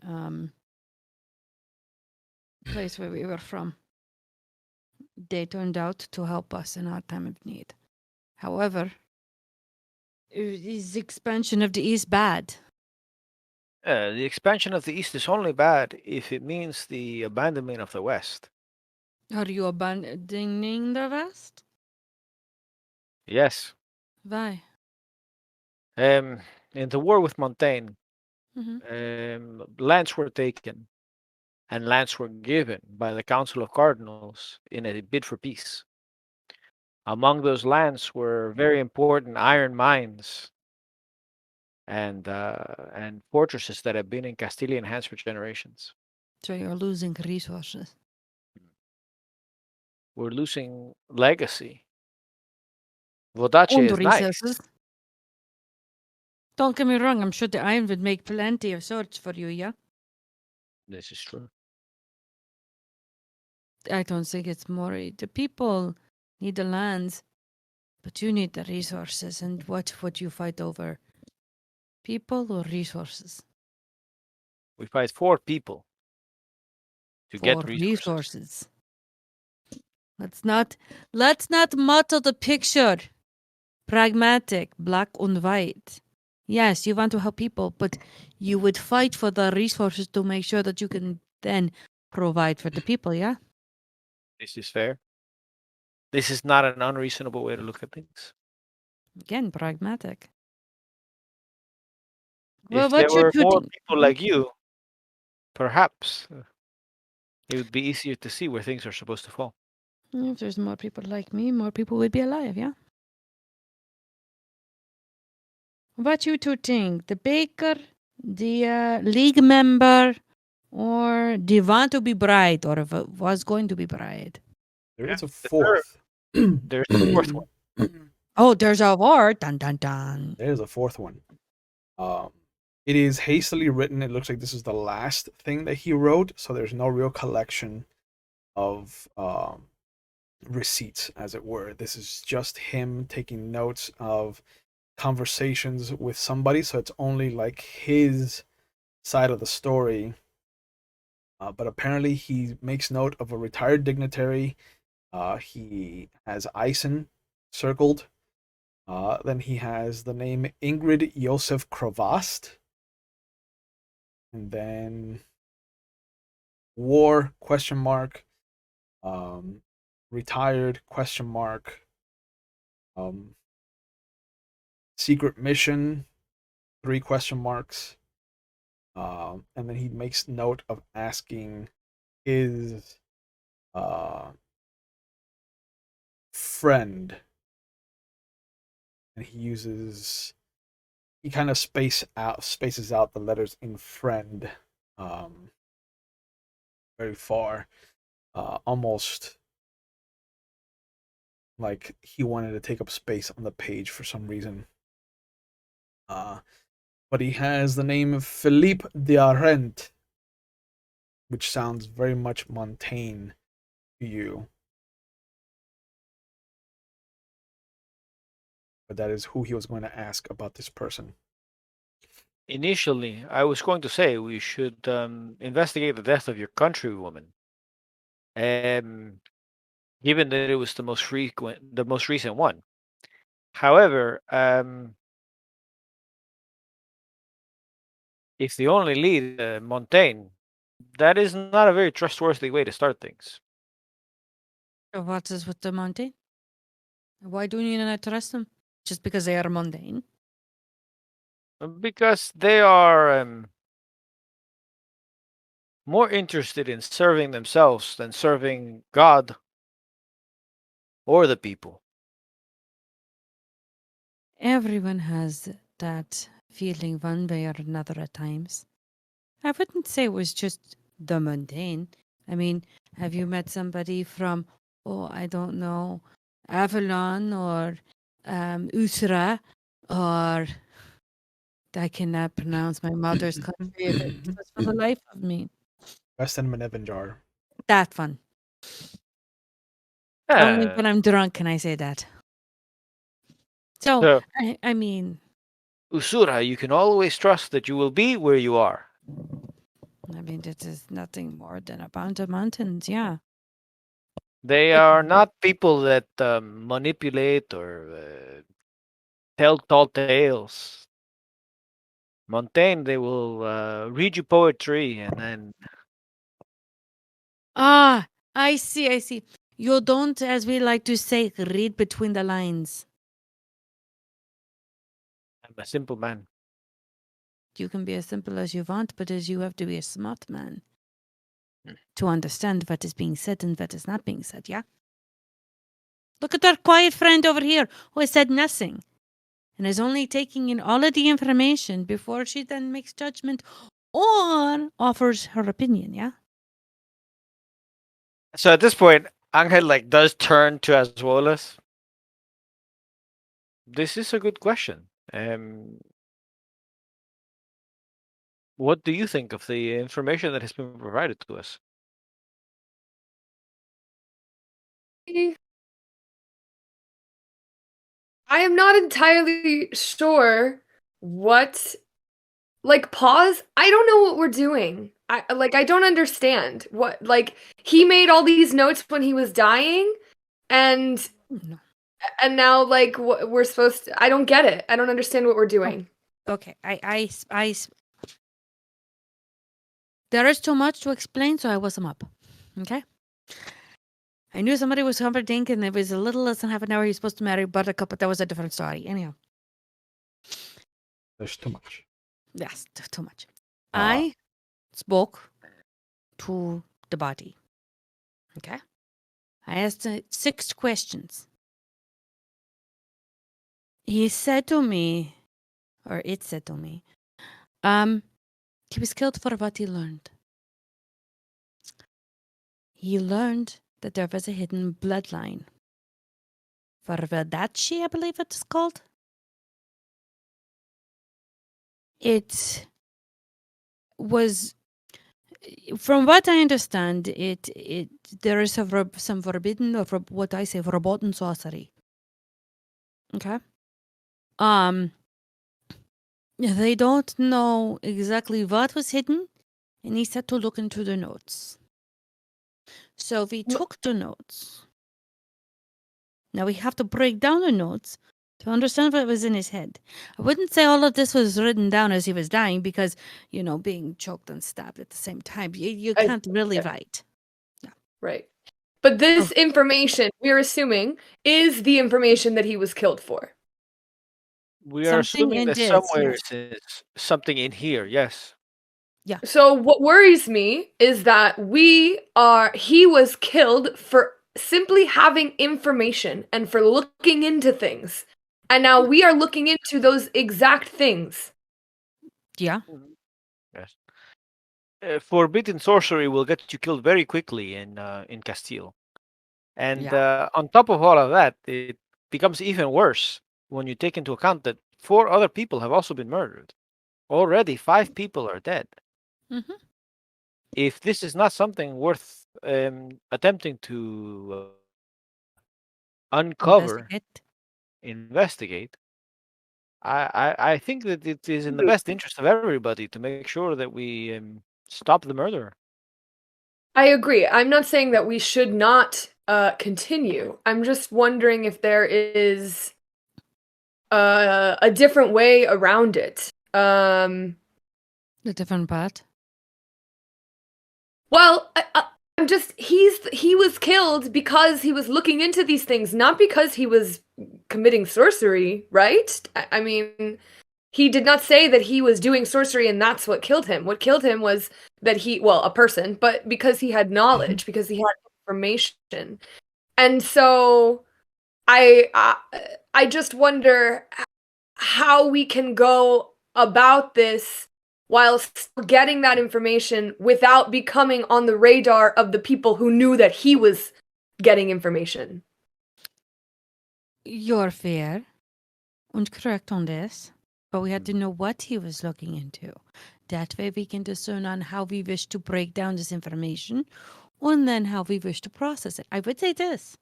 place where we were from. They turned out to help us in our time of need. However, is the expansion of the East bad? The expansion of the East is only bad if it means the abandonment of the West. Are you abandoning the West? Yes. Why? In the war with Montaigne, lands were taken and lands were given by the Council of Cardinals in a bid for peace. Among those lands were very important iron mines and fortresses that have been in Castilian hands for generations. So you're losing resources. We're losing legacy. Vodache And is nice. resources. Don't get me wrong, I'm sure the iron would make plenty of swords for you, yeah? This is true. I don't think it's more. The people need the lands, but you need the resources. And what would you fight over? People or resources? We fight for people to For get resources. resources. Let's not muddle the picture. Pragmatic, black and white. Yes, you want to help people, but you would fight for the resources to make sure that you can then provide for the people, yeah? This is fair. This is not an unreasonable way to look at things. Again, pragmatic. If there were more people like you, perhaps it would be easier to see where things are supposed to fall. If there's more people like me, more people would be alive, yeah? What you two think? The baker, the league member, or the want to be bride, or was going to be bride? There is a fourth. There's a fourth one. Oh, there's a fourth. Dun dun dun. There's a fourth one. It is hastily written. It looks like this is the last thing that he wrote, so there's no real collection of receipts, as it were. This is just him taking notes of conversations with somebody, so it's only like his side of the story. But apparently he makes note of a retired dignitary. He has Eisen circled. Then he has the name Ingrid Josef Kravast. And then war, question mark. retired ? Secret mission ? 3 ? And then he makes note of asking his friend, and he kind of spaces out the letters in friend very far, almost like he wanted to take up space on the page for some reason. But he has the name of Philippe d'Arrent, which sounds very much Montaigne to you. But that is who he was going to ask about this person. Initially, I was going to say we should investigate the death of your countrywoman. Given that it was the most recent one. However, if the only lead Montaigne, that is not a very trustworthy way to start things. What is with the Montaigne? Why do you not trust them? Just because they are mundane? Because they are more interested in serving themselves than serving God or the people. Everyone has that feeling one way or another at times. I wouldn't say it was just the mundane. I mean, have you met somebody from, I don't know, Avalon or Usra, or I cannot pronounce my mother's country if it was for the life of me. Weston Menevinjar. That one. Only when I'm drunk can I say that. So, I mean, Usura, you can always trust that you will be where you are. I mean, it is nothing more than a bunch of mountains, yeah. They are not people that manipulate or tell tall tales. Montaigne, they will read you poetry and then. Ah, I see. You don't, as we like to say, read between the lines. I'm a simple man. You can be as simple as you want, but as you have to be a smart man to understand what is being said and what is not being said, yeah? Look at our quiet friend over here who has said nothing and is only taking in all of the information before she then makes judgment or offers her opinion, yeah? So at this point, Angel does turn to Azuolas. This is a good question. What do you think of the information that has been provided to us? I am not entirely sure what. Pause. I don't know what we're doing. I don't understand what. He made all these notes when he was dying, and No. and now we're supposed to. I don't get it. I don't understand what we're doing. Okay, there is too much to explain, so I was them up. Okay? I knew somebody was Humperdinck, and it was a little less than half an hour he was supposed to marry Buttercup, but that was a different story. Anyhow. There's too much. Yes, too much. I spoke to the body. Okay? I asked 6 questions. He said to me, or it said to me, he was killed for what he learned. He learned that there was a hidden bloodline. For Verdaci, I believe it's called. It was, from what I understand, there is some forbidden, or what I say, verboten sorcery. Okay? They don't know exactly what was hidden, and he said to look into the notes. So we took the notes. Now we have to break down the notes to understand what was in his head. I wouldn't say all of this was written down as he was dying because, being choked and stabbed at the same time, you can't really write. Right. But this information, we're assuming, is the information that he was killed for. We are Something assuming in that this, somewhere yes. is something in here. Yes. So what worries me is that he was killed for simply having information and for looking into things. And now we are looking into those exact things. Yeah. Yes. Forbidden sorcery will get you killed very quickly in Castille. And on top of all of that, it becomes even worse when you take into account that 4 other people have also been murdered. Already 5 people are dead. Mm-hmm. If this is not something worth attempting to uncover, investigate, I think that it is in the best interest of everybody to make sure that we stop the murderer. I agree. I'm not saying that we should not continue. I'm just wondering if there is a different way around it. The different part. Well, I'm just he was killed because he was looking into these things, not because he was committing sorcery, right? I mean, he did not say that he was doing sorcery and that's what killed him. What killed him was that a person, but because he had knowledge, because he had information. And so I just wonder how we can go about this while still getting that information without becoming on the radar of the people who knew that he was getting information. You're fair and correct on this, but we had to know what he was looking into. That way we can discern on how we wish to break down this information and then how we wish to process it. I would say this.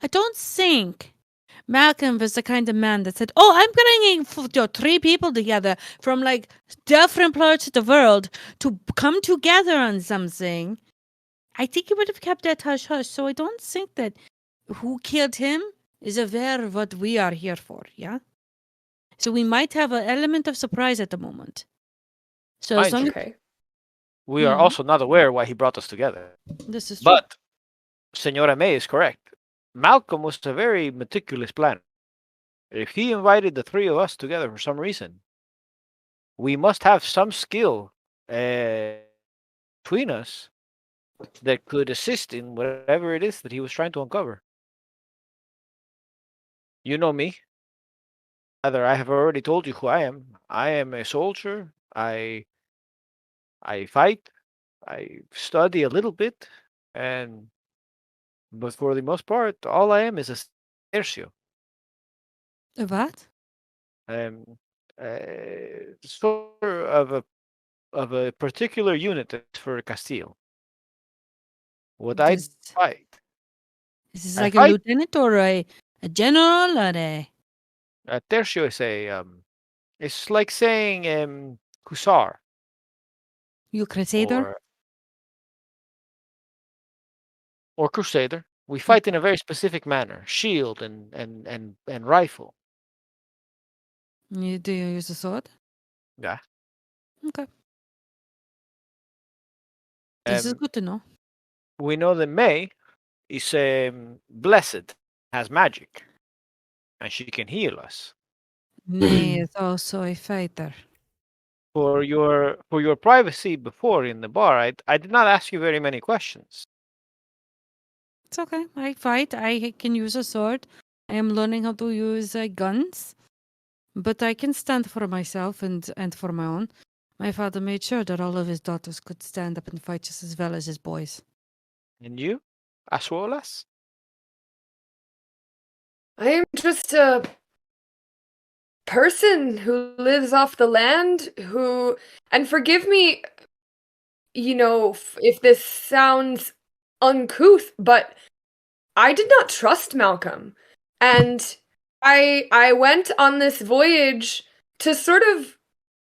I don't think Malcolm was the kind of man that said, "Oh, I'm bringing 3 people together from like different parts of the world to come together on something." I think he would have kept that hush hush. So I don't think that who killed him is aware of what we are here for. Yeah. So we might have an element of surprise at the moment. So as long as we are also not aware why he brought us together. this is true. But Senora May is correct. Malcolm was a very meticulous planner. If he invited the 3 of us together for some reason, we must have some skill between us that could assist in whatever it is that he was trying to uncover. You know me. Either I have already told you who I am. I am a soldier. I fight. I study a little bit, but for the most part, all I am is a tercio. A what? Sort of a particular unit that's for Castille. What I fight. Is this like a lieutenant or a general or a? Tercio is it's like saying hussar. You crusader? Or crusader. We fight in a very specific manner: shield and rifle. Do you use a sword? Yeah. Okay. This is good to know. We know that May is blessed, has magic, and she can heal us. May is also a fighter. For your privacy before in the bar, I did not ask you very many questions. It's okay. I fight. I can use a sword. I am learning how to use guns, but I can stand for myself and for my own. My father made sure that all of his daughters could stand up and fight just as well as his boys. And you, Asuolas? I am just a person who lives off the land and forgive me, if this sounds uncouth, but I did not trust Malcolm. And I went on this voyage to sort of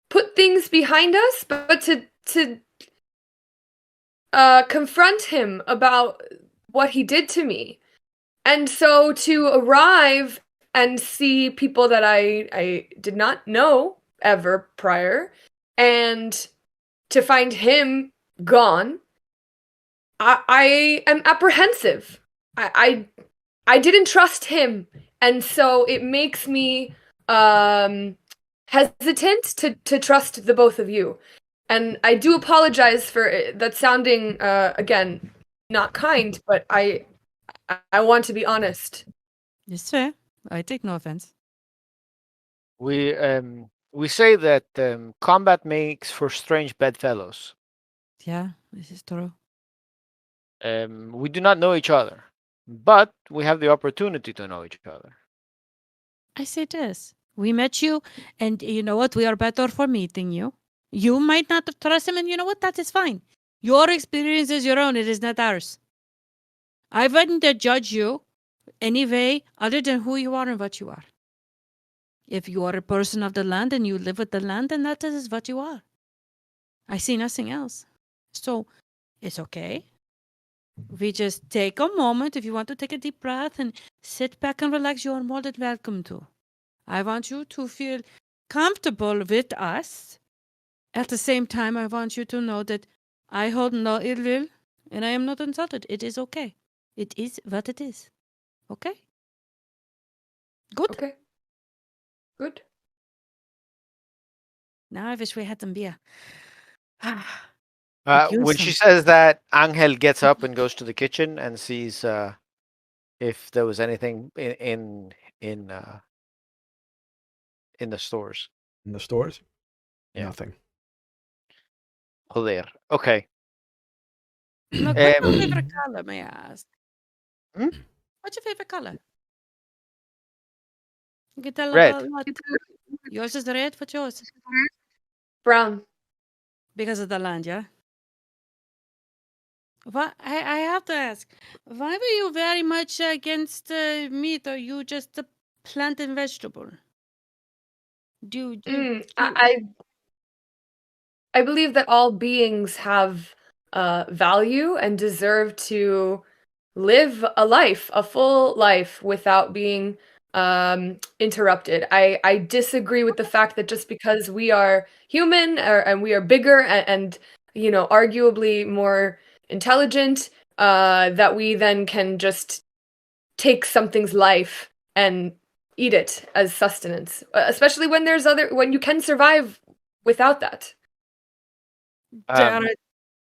put things behind us, but to confront him about what he did to me. And so to arrive and see people that I did not know ever prior, and to find him gone, I am apprehensive. I didn't trust him, and so it makes me hesitant to trust the both of you. And I do apologize for that sounding again not kind, but I want to be honest. It's fair. I take no offense. We say that combat makes for strange bedfellows. Yeah, this is true. We do not know each other, but we have the opportunity to know each other. I say this. We met you, and you know what? We are better for meeting you. You might not trust him, and you know what? That is fine. Your experience is your own. It is not ours. I wouldn't judge you any way other than who you are and what you are. If you are a person of the land and you live with the land, then that is what you are. I see nothing else. So it's okay. We just take a moment. If you want to take a deep breath and sit back and relax, you are more than welcome to. I want you to feel comfortable with us. At the same time, I want you to know that I hold no ill will and I am not insulted. It is okay. It is what it is. Okay? Good. Okay. Good. Now I wish we had some beer. When she says that, Angel gets up and goes to the kitchen and sees if there was anything in the stores. In the stores? Yeah. Nothing. Joder. Okay. Look, what's your favorite color, may I ask? Hmm? What's your favorite color? You can tell Red. about what. Yours is red. What's yours? Brown. Because of the land, yeah? What I have to ask, why were you very much against meat, or you just a plant and vegetable? I believe that all beings have value and deserve to live a full life without being interrupted. I disagree with the fact that just because we are human and we are bigger and you know arguably more intelligent, that we then can just take something's life and eat it as sustenance, especially when you can survive without that. There are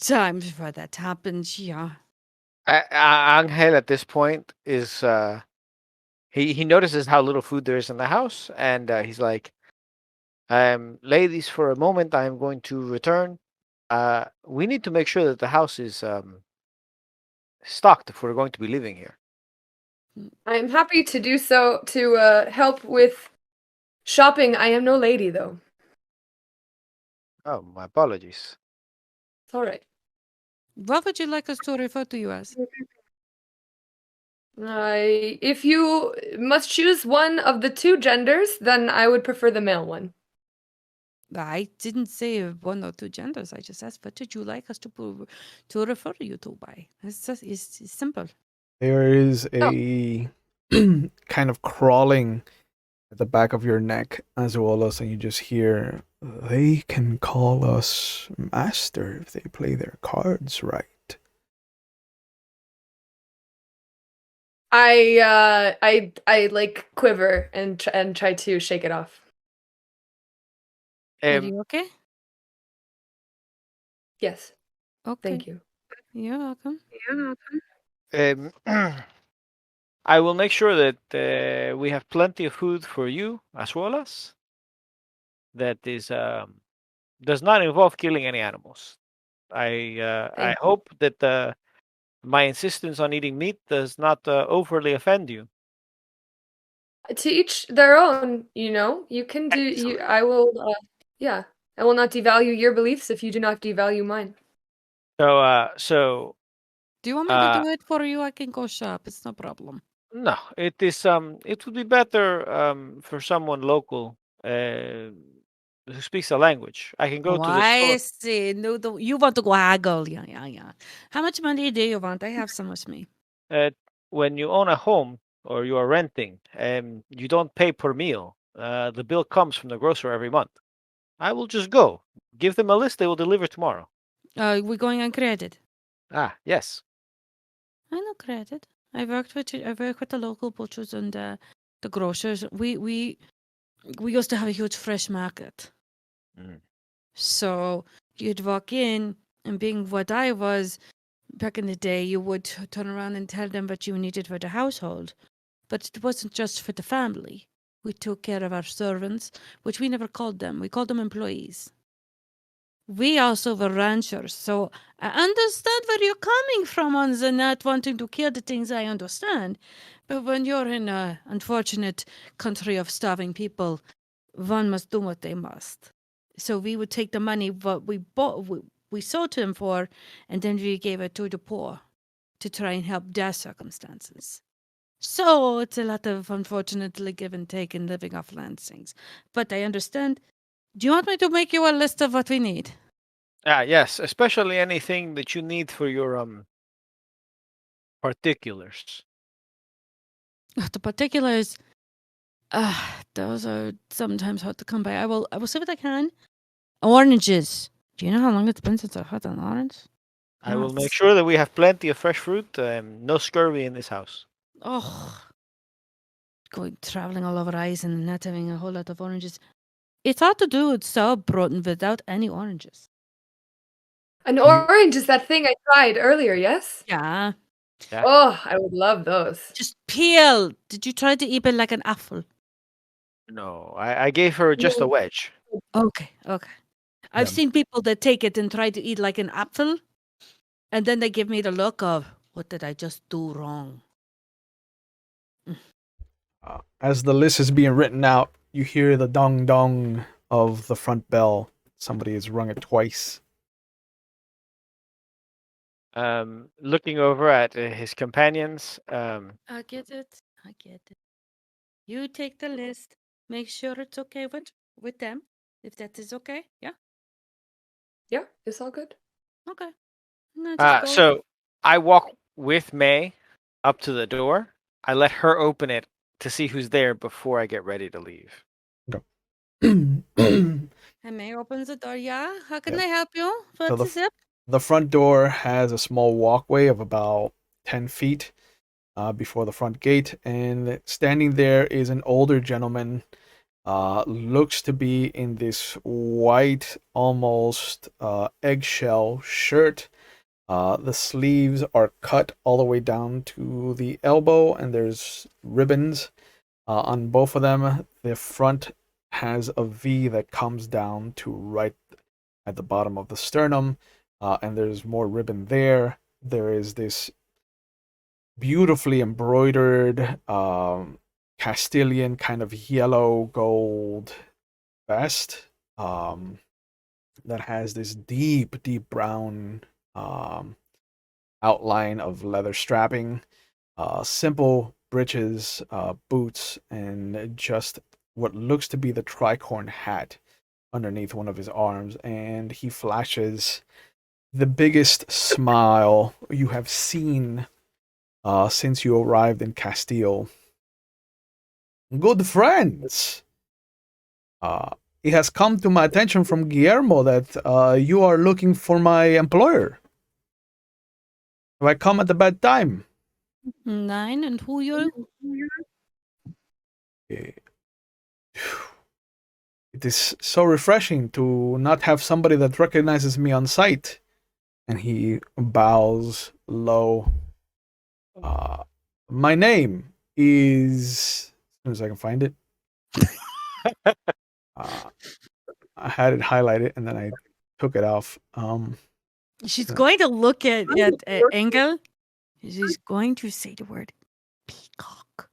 times where that happens, yeah. Angel at this point is he notices how little food there is in the house, and he's like, ladies, for a moment, I am going to return. We need to make sure that the house is stocked if we're going to be living here. I'm happy to do so to help with shopping. I am no lady, though. Oh, my apologies. It's all right. What would you like us to refer to you as? If you must choose one of the two genders, then I would prefer the male one. I didn't say one or two genders. I just asked, what did you like us to refer you to by? It's simple. There is a kind of crawling at the back of your neck, as well as, and you just hear, they can call us master if they play their cards right. I like quiver and try to shake it off. Are you okay? Yes. Okay. Thank you. You're welcome. I will make sure that we have plenty of food for you as well as that is does not involve killing any animals. I hope that my insistence on eating meat does not overly offend you. To each their own, you know. You can do you I will yeah. I will not devalue your beliefs if you do not devalue mine. So Do you want me to do it for you? I can go shop. It's no problem. no, it is it would be better for someone local who speaks the language. I can go to the store. I see. No, you want to go haggle. Yeah. How much money do you want? I have some with me. When you own a home or you are renting, you don't pay per meal. The bill comes from the grocer every month. I will just go. Give them a list. They will deliver tomorrow. We're going on credit. Ah, yes. I know credit. I work with the local butchers and the grocers. We used to have a huge fresh market. Mm. So you'd walk in, and being what I was back in the day, you would turn around and tell them what you needed for the household. But it wasn't just for the family. We took care of our servants, which we never called them. We called them employees. We also were ranchers, so I understand where you're coming from on the not wanting to kill the things I understand. But when you're in a unfortunate country of starving people, one must do what they must. So we would take the money what we bought, we sold to them for, and then we gave it to the poor to try and help their circumstances. So it's a lot of unfortunately give and take and living off land things. But I understand. Do you want me to make you a list of what we need? Ah, yes. Especially anything that you need for your particulars. The particulars, those are sometimes hard to come by. I will see what I can. Oranges. Do you know how long it's been since I've had an orange? I will make Yes. sure that we have plenty of fresh fruit. No scurvy in this house. Oh, going traveling all over Eisen and not having a whole lot of oranges. It's hard to do with sauerbraten without any oranges. An You- orange is that thing I tried earlier, yes? Yeah, Yeah. Oh, I would love those. just peel. Did you try to eat it like an apple? No, I gave her just a wedge. Okay. I've Yeah. seen people that take it and try to eat like an apple, and then they give me the look of, what did I just do wrong? As the list is being written out, you hear the dong dong of the front bell. Somebody has rung it twice. Looking over at his companions. I get it. You take the list. Make sure it's okay with them. If that is okay, yeah? Yeah, it's all good. Okay. No, just go. So I walk with May up to the door. I let her open it to see who's there before I get ready to leave. And May opens the door. Yeah? How can Yeah. I help you? So What's it? the front door has a small walkway of about 10 feet before the front gate, and standing there is an older gentleman. Looks to be in this white, almost eggshell shirt. The sleeves are cut all the way down to the elbow, and there's ribbons on both of them. The front has a V that comes down to right at the bottom of the sternum, and there's more ribbon there. There is this beautifully embroidered Castilian kind of yellow gold vest that has this deep brown um, outline of leather strapping, simple breeches, boots, and just what looks to be the tricorn hat underneath one of his arms. And he flashes the biggest smile you have seen since you arrived in Castille. Good friends! It has come to my attention from Guillermo that you are looking for my employer. Have I come at a bad time? 9, and who you? Eh, It is so refreshing to not have somebody that recognizes me on sight. And he bows low. My name is. As soon as I can find it. I had it highlighted and then I took it off. She's going to look at Engel. She's going to say the word peacock.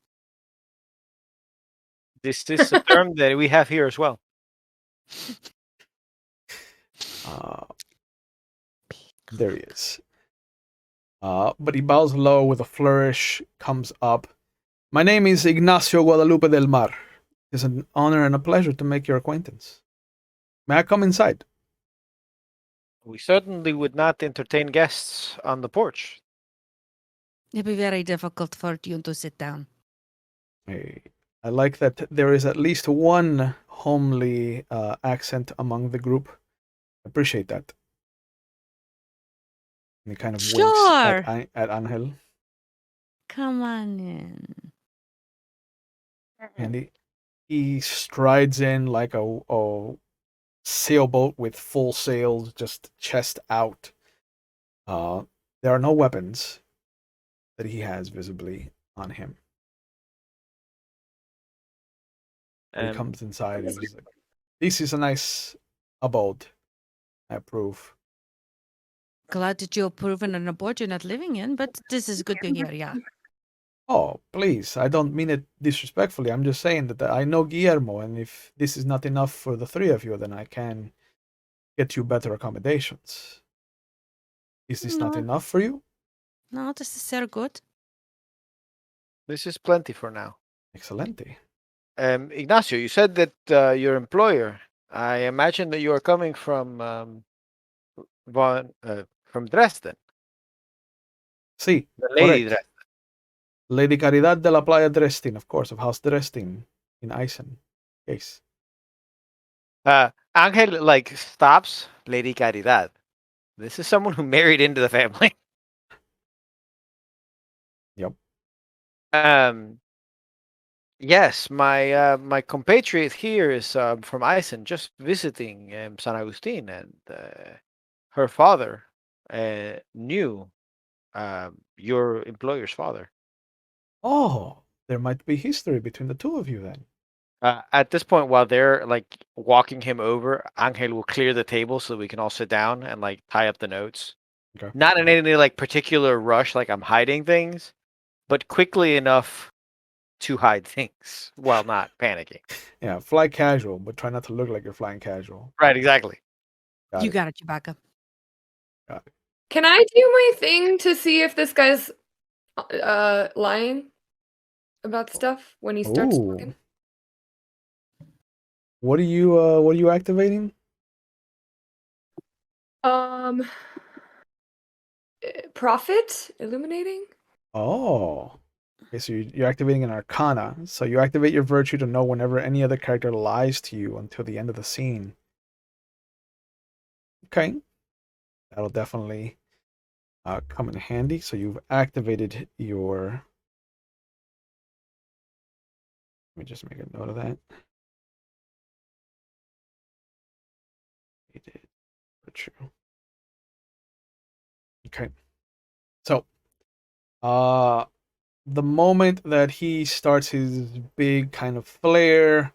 This is a term that we have here as well. There he is. But he bows low with a flourish, comes up. My name is Ignacio Guadalupe del Mar. It's an honor and a pleasure to make your acquaintance. May I come inside? We certainly would not entertain guests on the porch. It'd be very difficult for you to sit down. I like that there is at least one homely accent among the group. Appreciate that. And he kind of winks Sure. at Angel. Come on in. And he strides in like a sailboat with full sails, just chest out. There are no weapons that he has visibly on him. He comes inside. He's like, "This is a nice abode. I approve." Glad that you approve an abode you're not living in, but this is good to hear, yeah. Oh, please! I don't mean it disrespectfully. I'm just saying that I know Guillermo, and if this is not enough for the three of you, then I can get you better accommodations. Is this not No, enough for you? no, this is very good. This is plenty for now. Excelente. Ignacio, you said that your employer. I imagine that you are coming from from Dresden. Sí, The lady correct. Lady Caridad de la Playa Destrin, of course, of House Destrin in Eisen. Yes. Angel like stops Lady Caridad. This is someone who married into the family. Yep. Yes, my compatriot here is from Eisen, just visiting San Agustin, and her father knew your employer's father. Oh, there might be history between the two of you then. At this point, while they're like walking him over, Angel will clear the table so we can all sit down and like tie up the notes. Okay. Not in any like particular rush, like I'm hiding things, but quickly enough to hide things while not panicking. Yeah, fly casual, but try not to look like you're flying casual. Right, exactly. Got You it. got it, Chewbacca. Got it. Can I do my thing to see if this guy's lying about stuff when he starts Ooh. talking? What are you activating? Profit? Illuminating? Oh. Okay, so you're activating an arcana. So you activate your virtue to know whenever any other character lies to you until the end of the scene. Okay. That'll definitely come in handy. So you've activated your. Let me just make a note of that. Activated virtue. Okay. So, the moment that he starts his big kind of flare,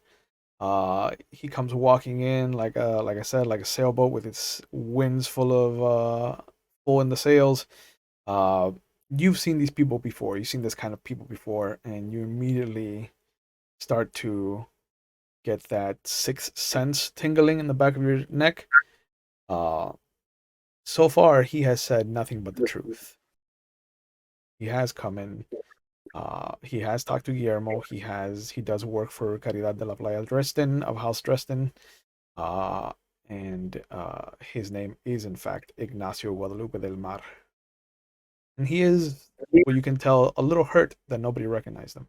he comes walking in like I said, like a sailboat with its winds full in the sails. Uh, you've seen these people before. You've seen this kind of people before, and you immediately start to get that sixth sense tingling in the back of your neck. So far, he has said nothing but the truth. He has come in. He has talked to Guillermo. He does work for Caridad de la Playa Dresden of House Dresden. And his name is in fact Ignacio Guadalupe del Mar. And he is, well, you can tell, a little hurt that nobody recognized him.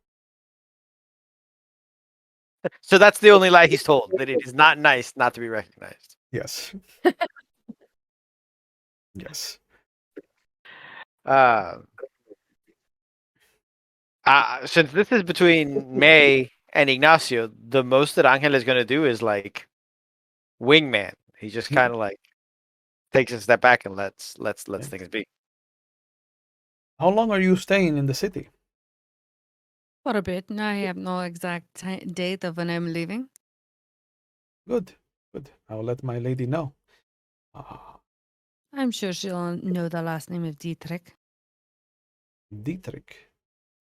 So that's the only lie he's told, that it is not nice not to be recognized. Yes. Yes. Since this is between May and Ignacio, the most that Angel is going to do is like wingman. He just kind of like takes a step back and lets things be. How long are you staying in the city? For a bit. I have no exact date of when I'm leaving. Good. Good. I will let my lady know. I'm sure she'll know the last name of Dietrich. Dietrich.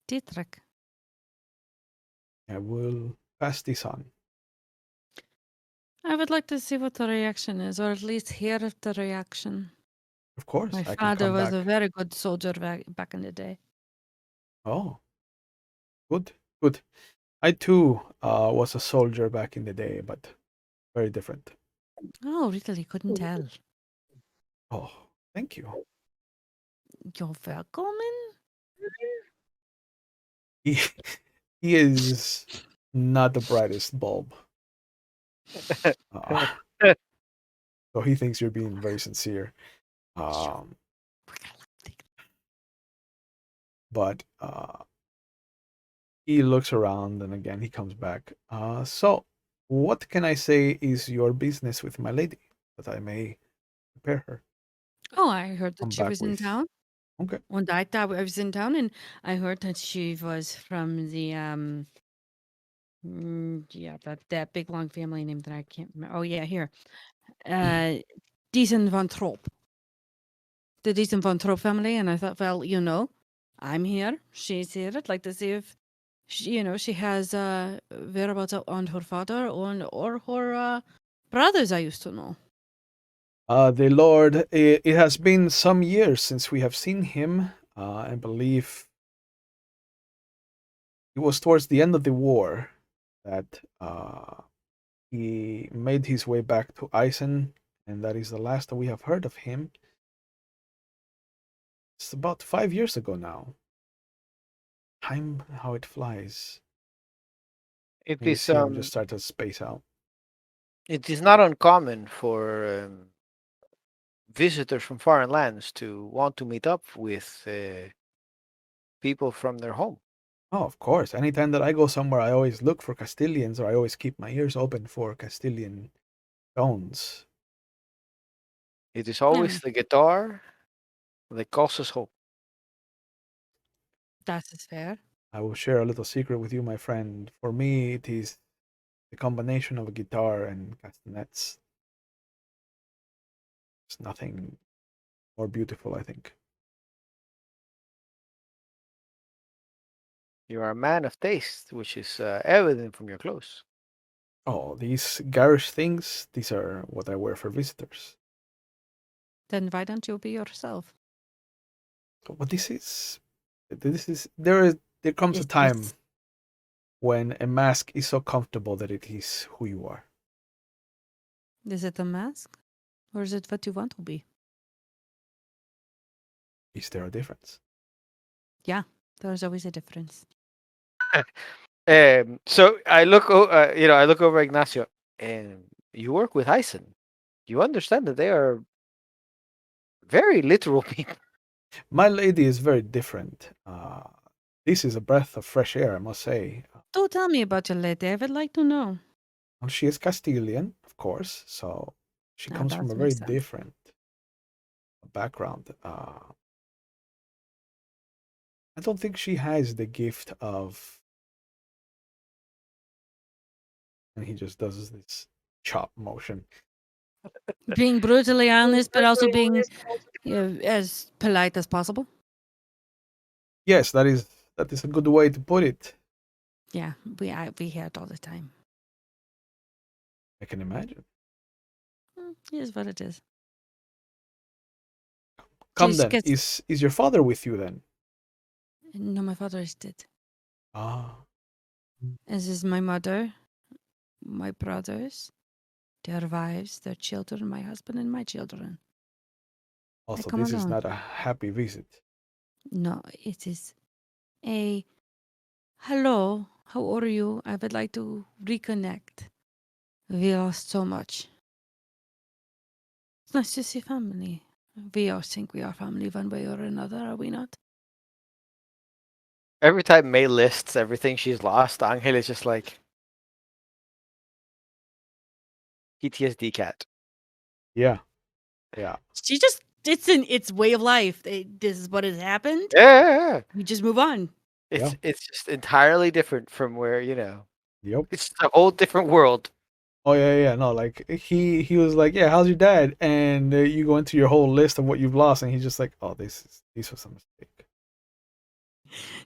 Dietrich. I will pass this on. I would like to see what the reaction is, or at least hear of the reaction. Of course. My I can father come was back. a very good soldier back in the day. Oh. Good. Good. I too was a soldier back in the day, but very different. Oh, really? Couldn't tell. Oh, thank you. You're welcome. He, he is not the brightest bulb. So he thinks you're being very sincere. But he looks around and again he comes back. So, what can I say is your business with my lady that I may prepare her? Oh, I heard that Come she back was in with. town. Okay. And I thought I was in town, and I heard that she was from the yeah, that big long family name that I can't remember. Oh yeah, here, uh, Diesen von Trop, the Diesen von Trop family. And I thought, well, I'm here, she's here. I'd like to see if she has whereabouts on her father or her brothers I used to know. The Lord, it has been some years since we have seen him. I believe it was towards the end of the war that he made his way back to Eisen, and that is the last that we have heard of him. It's about 5 years ago now. Time, how it flies. It And you is see him just start to space out. it is not uncommon for visitors from foreign lands to want to meet up with people from their home. Oh, of course. Anytime that I go somewhere, I always look for Castilians, or I always keep my ears open for Castilian tones. It is always the guitar that causes hope. That is fair. I will share a little secret with you, my friend. For me, it is the combination of a guitar and castanets. It's nothing more beautiful, I think. You are a man of taste, which is evident from your clothes. Oh, these garish things, these are what I wear for visitors. Then why don't you be yourself? But there comes a time It's when a mask is so comfortable that it is who you are. Is it a mask? Or is it what you want to be? Is there a difference? Yeah, there's always a difference. So I look, I look over Ignacio, and you work with Eisen. You understand that they are very literal people. My lady is very different. This is a breath of fresh air, I must say. Do tell me about your lady. I would like to know. Well, she is Castilian, of course, so she comes from That a very makes sense. different background. I don't think she has the gift of. And he just does this chop motion. Being brutally honest, but also being as polite as possible. Yes, that is a good way to put it. Yeah, we hear it all the time. I can imagine. Here's what it is. Come Just then. gets- Is your father with you then? No, my father is dead. Ah, As is my mother, my brothers, their wives, their children, my husband, and my children. also come this is alone. not a happy visit. No, it is a hello. How are you? I would like to reconnect. We lost so much. It's nice to see family. We all think we are family one way or another, are we not? Every time May lists everything she's lost, Angel is just like PTSD cat. Yeah. She just it's way of life. This is what has happened. Yeah. We just move on. It's just entirely different from where, Yep. it's a whole different world. Oh yeah. No, like he was like, yeah, how's your dad? And you go into your whole list of what you've lost, and he's just like, oh, this was a mistake.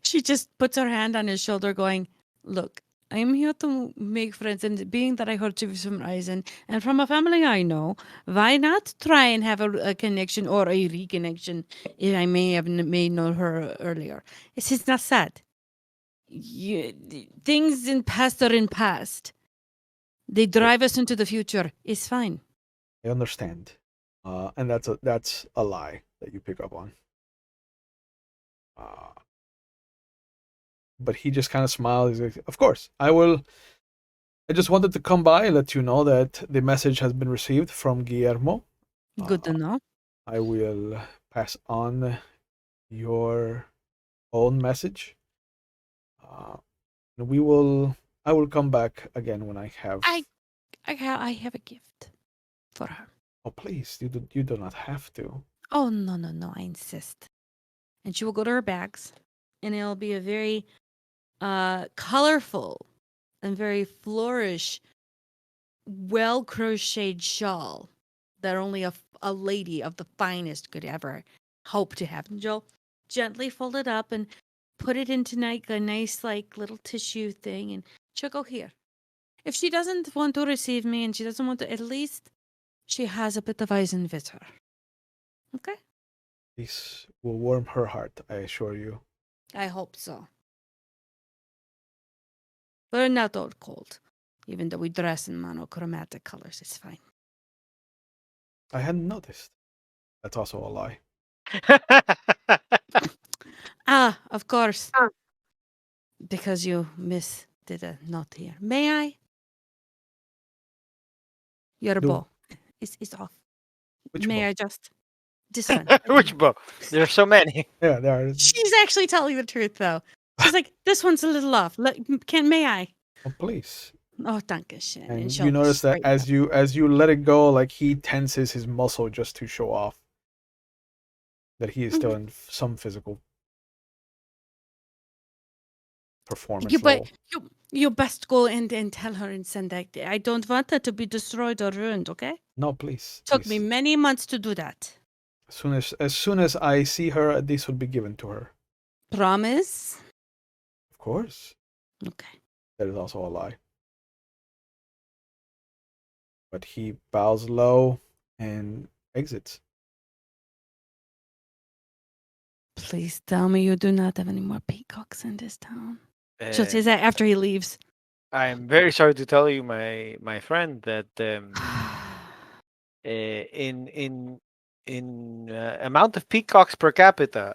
She just puts her hand on his shoulder, going, "Look, I'm here to make friends, and being that I heard you from Eisen and from a family I know, why not try and have a connection or a reconnection? If I may know her earlier. It's not sad. Things in past are in past. They drive us into the future. It's fine." I understand, and that's a lie that you pick up on. But he just kind of smiles. He's like, of course, I will. I just wanted to come by and let you know that the message has been received from Guillermo. Good to know. I will pass on your own message. And I will come back again when I have. I have a gift for her. Oh, please, you do not have to. Oh, no, I insist. And she will go to her bags, and it'll be a very colorful and very flourish, well crocheted shawl that only a lady of the finest could ever hope to have. And she'll gently fold it up and put it into a nice, like, little tissue thing, and she'll go here. If she doesn't want to receive me and she doesn't want to, at least she has a bit of Eisen with her. Okay? This will warm her heart, I assure you. I hope so. We're not all cold. Even though we dress in monochromatic colors, it's fine. I hadn't noticed. That's also a lie. Of course. Because you did a note here. May I? Your Do- bow is off. Which May bow? I just? This one. Which bow? There are so many. Yeah, there are. She's actually telling the truth, though. She's like, this one's a little off. May I? Oh, please. Oh, dankeschön. And she'll you notice that straighten up. as you let it go, like he tenses his muscle just to show off that he is still in some physical performance level. You best go and tell her and send that. I don't want her to be destroyed or ruined, okay? No, please. Took please. me many months to do that. As soon as I see her, this will be given to her. Promise? Of course. Okay. That is also a lie. But he bows low and exits. Please tell me you do not have any more peacocks in this town. She'll say that after he leaves. I am very sorry to tell you, my friend, that in amount of peacocks per capita,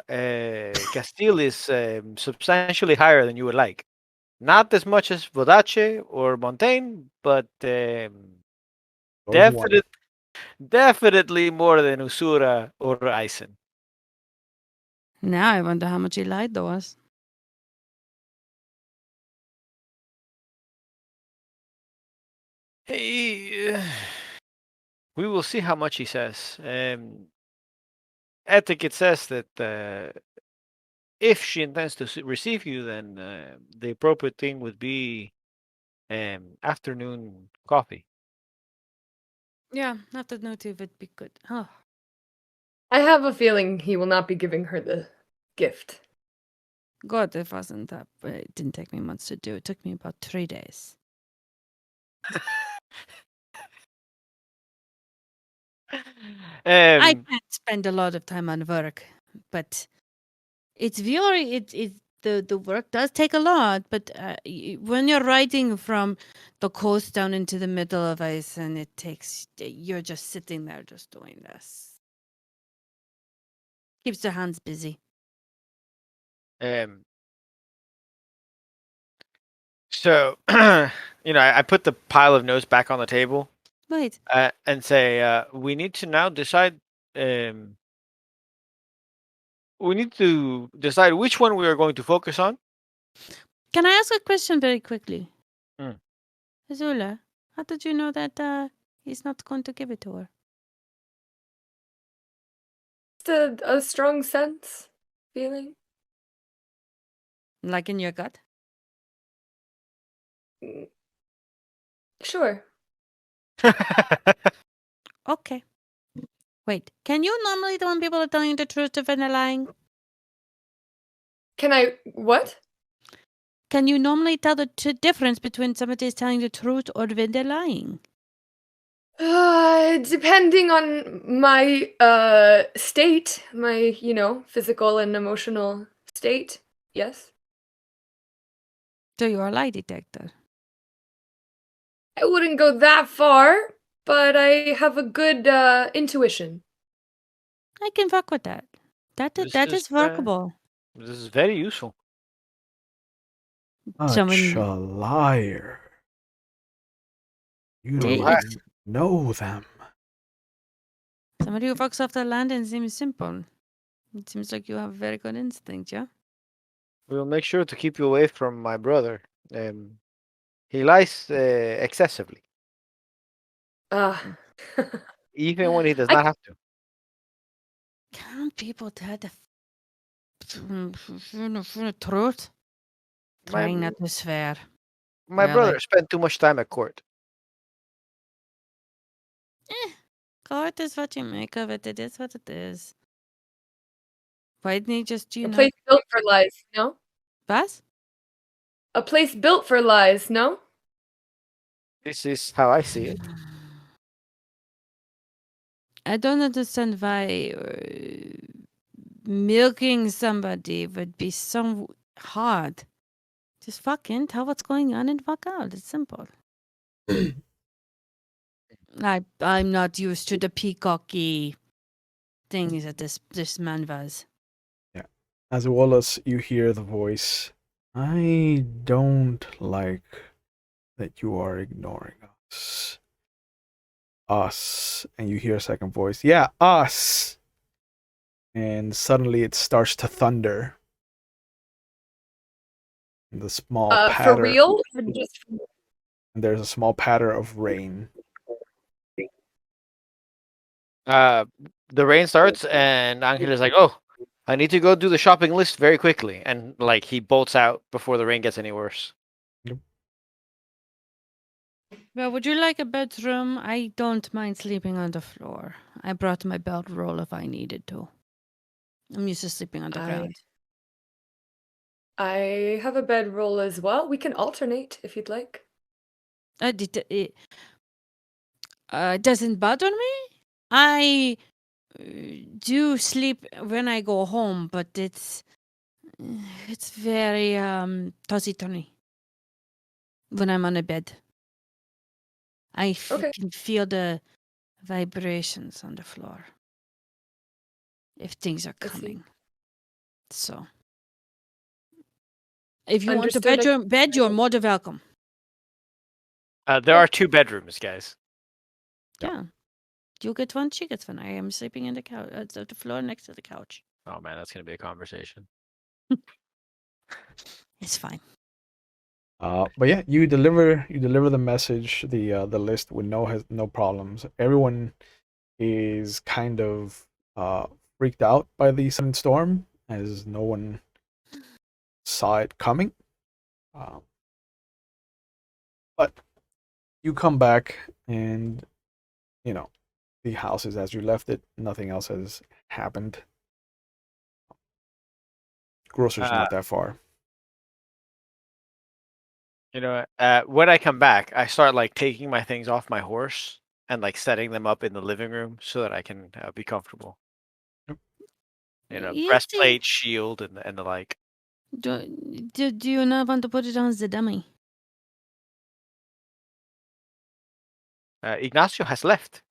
Castille is substantially higher than you would like. Not as much as Vodace or Montaigne, but definitely more than Usura or Eisen. Now I wonder how much he lied to us. Hey, we will see how much he says. Etiquette says that if she intends to receive you, then the appropriate thing would be afternoon coffee. Yeah, afternoon tea would be good. Oh, I have a feeling he will not be giving her the gift. God, it wasn't that. It didn't take me months to do. It took me about 3 days. I can't spend a lot of time on work, but it's very the work does take a lot. But when you're riding from the coast down into the middle of ice, and you're just sitting there just doing this. Keeps your hands busy. So, I put the pile of notes back on the table. Right. And say, we need to now decide. We need to decide which one we are going to focus on. Can I ask a question very quickly? Mm. Azula, how did you know that he's not going to give it to her? Just a strong sense, feeling. Like in your gut? Sure. Okay. Wait, can you normally tell when people are telling you the truth if they're lying? Can I what? Can you normally tell the difference between somebody is telling the truth or when they're lying? Depending on my state, my, physical and emotional state. Yes. So you're a lie detector. I wouldn't go that far, but I have a good intuition. I can fuck with that. That is workable. This is very useful. Such a liar. You don't even know them. Somebody who fucks off the land and seems simple. It seems like you have a very good instinct, yeah? We'll make sure to keep you away from my brother. He lies excessively, Uh, even when he does I- not have to. Can't people tell the truth? Trying not to swear. My Really? brother spent too much time at court. Court is what you make of it. It is what it is. Why didn't he just, a place built for lies, no? What? A place built for lies, no? This is how I see it. I don't understand why milking somebody would be so hard. Just fucking tell what's going on and fuck out. It's simple. I'm not used to the peacocky things that this man was. As well as you hear the voice, I don't like that you are ignoring us. Us. And you hear a second voice, yeah, us. And suddenly it starts to thunder. And the small For patter. real? Or just And there's a small patter of rain. The rain starts, and Angel is like, "Oh, I need to go do the shopping list very quickly," and like he bolts out before the rain gets any worse. Well, would you like a bedroom? I don't mind sleeping on the floor. I brought my bedroll if I needed to. I'm used to sleeping on the ground. I have a bedroll as well. We can alternate if you'd like. It doesn't bother me. I do sleep when I go home, but it's very tossy turny when I'm on a bed. I Okay. can feel the vibrations on the floor if things are I see. coming. So, if you want a Understood. bed, you're more than welcome. There are 2 bedrooms, guys. Yeah. You get one, she gets one. I am sleeping in the couch, the floor next to the couch. Oh man, that's gonna be a conversation. It's fine. But yeah, you deliver the message, the list with no problems. Everyone is kind of freaked out by the sudden storm, as no one saw it coming. But you come back, and the house is as you left it. Nothing else has happened. Grocer's not that far. When I come back, I start like taking my things off my horse and like setting them up in the living room so that I can be comfortable. Breastplate, shield, and the like. Do you not want to put it on the dummy? Ignacio has left.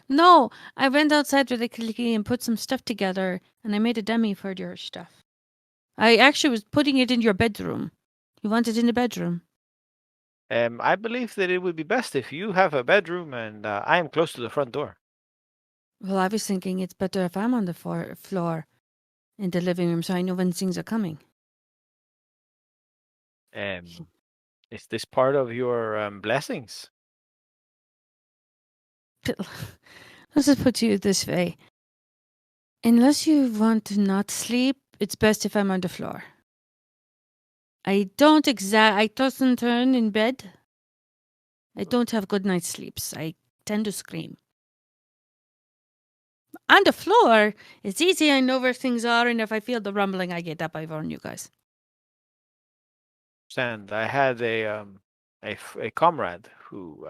No, I went outside really quickly and put some stuff together, and I made a dummy for your stuff. I actually was putting it in your bedroom. You want it in the bedroom? I believe that it would be best if you have a bedroom and I am close to the front door. Well, I was thinking it's better if I'm on the floor in the living room so I know when things are coming. Is this part of your blessings? Let's just put it this way. Unless you want to not sleep, it's best if I'm on the floor. I toss and turn in bed. I don't have good night's sleeps. I tend to scream. On the floor, it's easy. I know where things are, and if I feel the rumbling, I get up. I warn you guys. And I had a comrade who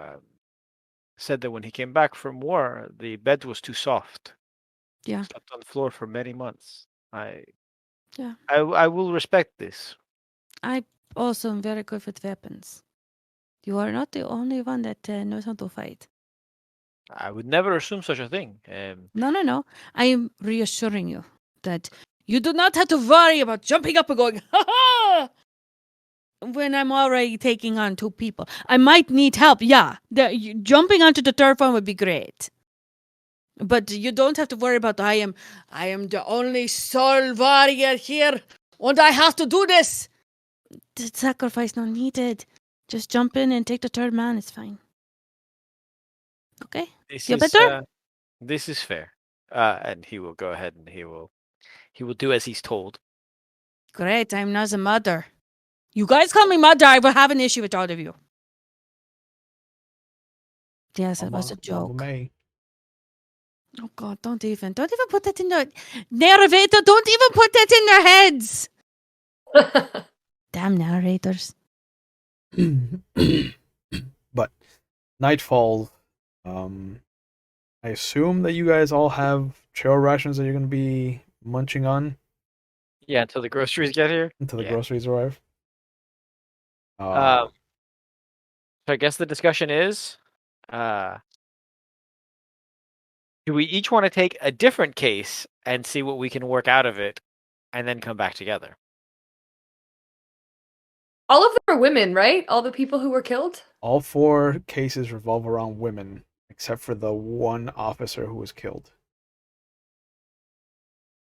said that when he came back from war, the bed was too soft. Yeah. Slept on the floor for many months. I Yeah. I will respect this. I also am very good with weapons. You are not the only one that knows how to fight. I would never assume such a thing. No. I am reassuring you that you do not have to worry about jumping up and going, ha ha! When I'm already taking on 2 people. I might need help, yeah. Jumping onto the third one would be great. But you don't have to worry about I am the only soul warrior here, and I have to do this. The sacrifice not needed. Just jump in and take the third man. It's fine. Okay. This Feel is better? this is fair. And he will go ahead and he will do as he's told. Great. I'm not a mother. You guys call me mother. I will have an issue with all of you. Yes, it was a Mama joke. May. Oh God! Don't even put that in the narrator. Don't even put that in their heads. Damn narrators. But nightfall. I assume that you guys all have trail rations that you're going to be munching on Yeah, until the groceries get here. until the Yeah. groceries arrive. So I guess the discussion is, do we each want to take a different case and see what we can work out of it, and then come back together? All of them are women, right? All the people who were killed? All 4 cases revolve around women, except for the one officer who was killed.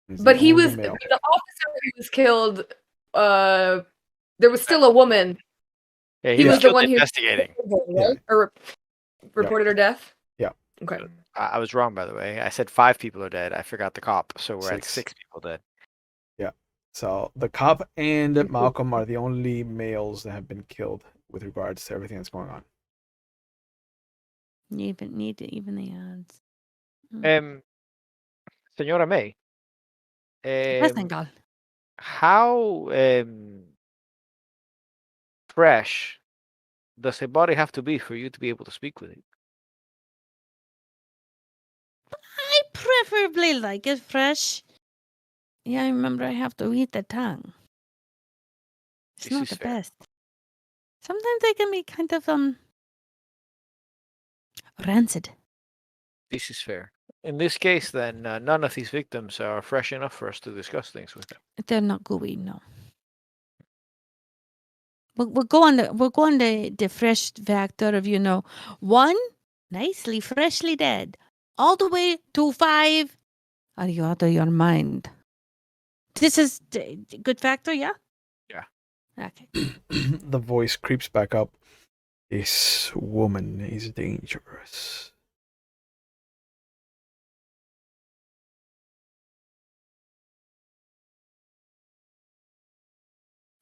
He's But the he only was male. the officer who was killed. There was still a woman. Yeah, He was was the killed one who investigating. right? Or reported her death. Yeah. Okay. I was wrong, by the way. I said 5 people are dead. I forgot the cop, so we're at 6. 6 people dead. Yeah. So the cop and Malcolm are the only males that have been killed with regards to everything that's going on. Even the odds. Señora May, Pesengol. how fresh does a body have to be for you to be able to speak with it? I preferably like it fresh. Yeah, I remember I have to eat the tongue. It's This not is the fair. best. Sometimes they can be kind of rancid. This is fair. In this case, then, none of these victims are fresh enough for us to discuss things with them. They're not gooey, no. We'll go on the fresh factor of, one nicely freshly dead, all the way to 5. Are you out of your mind? This is good factor, yeah? Yeah. Okay. The voice creeps back up. This woman is dangerous.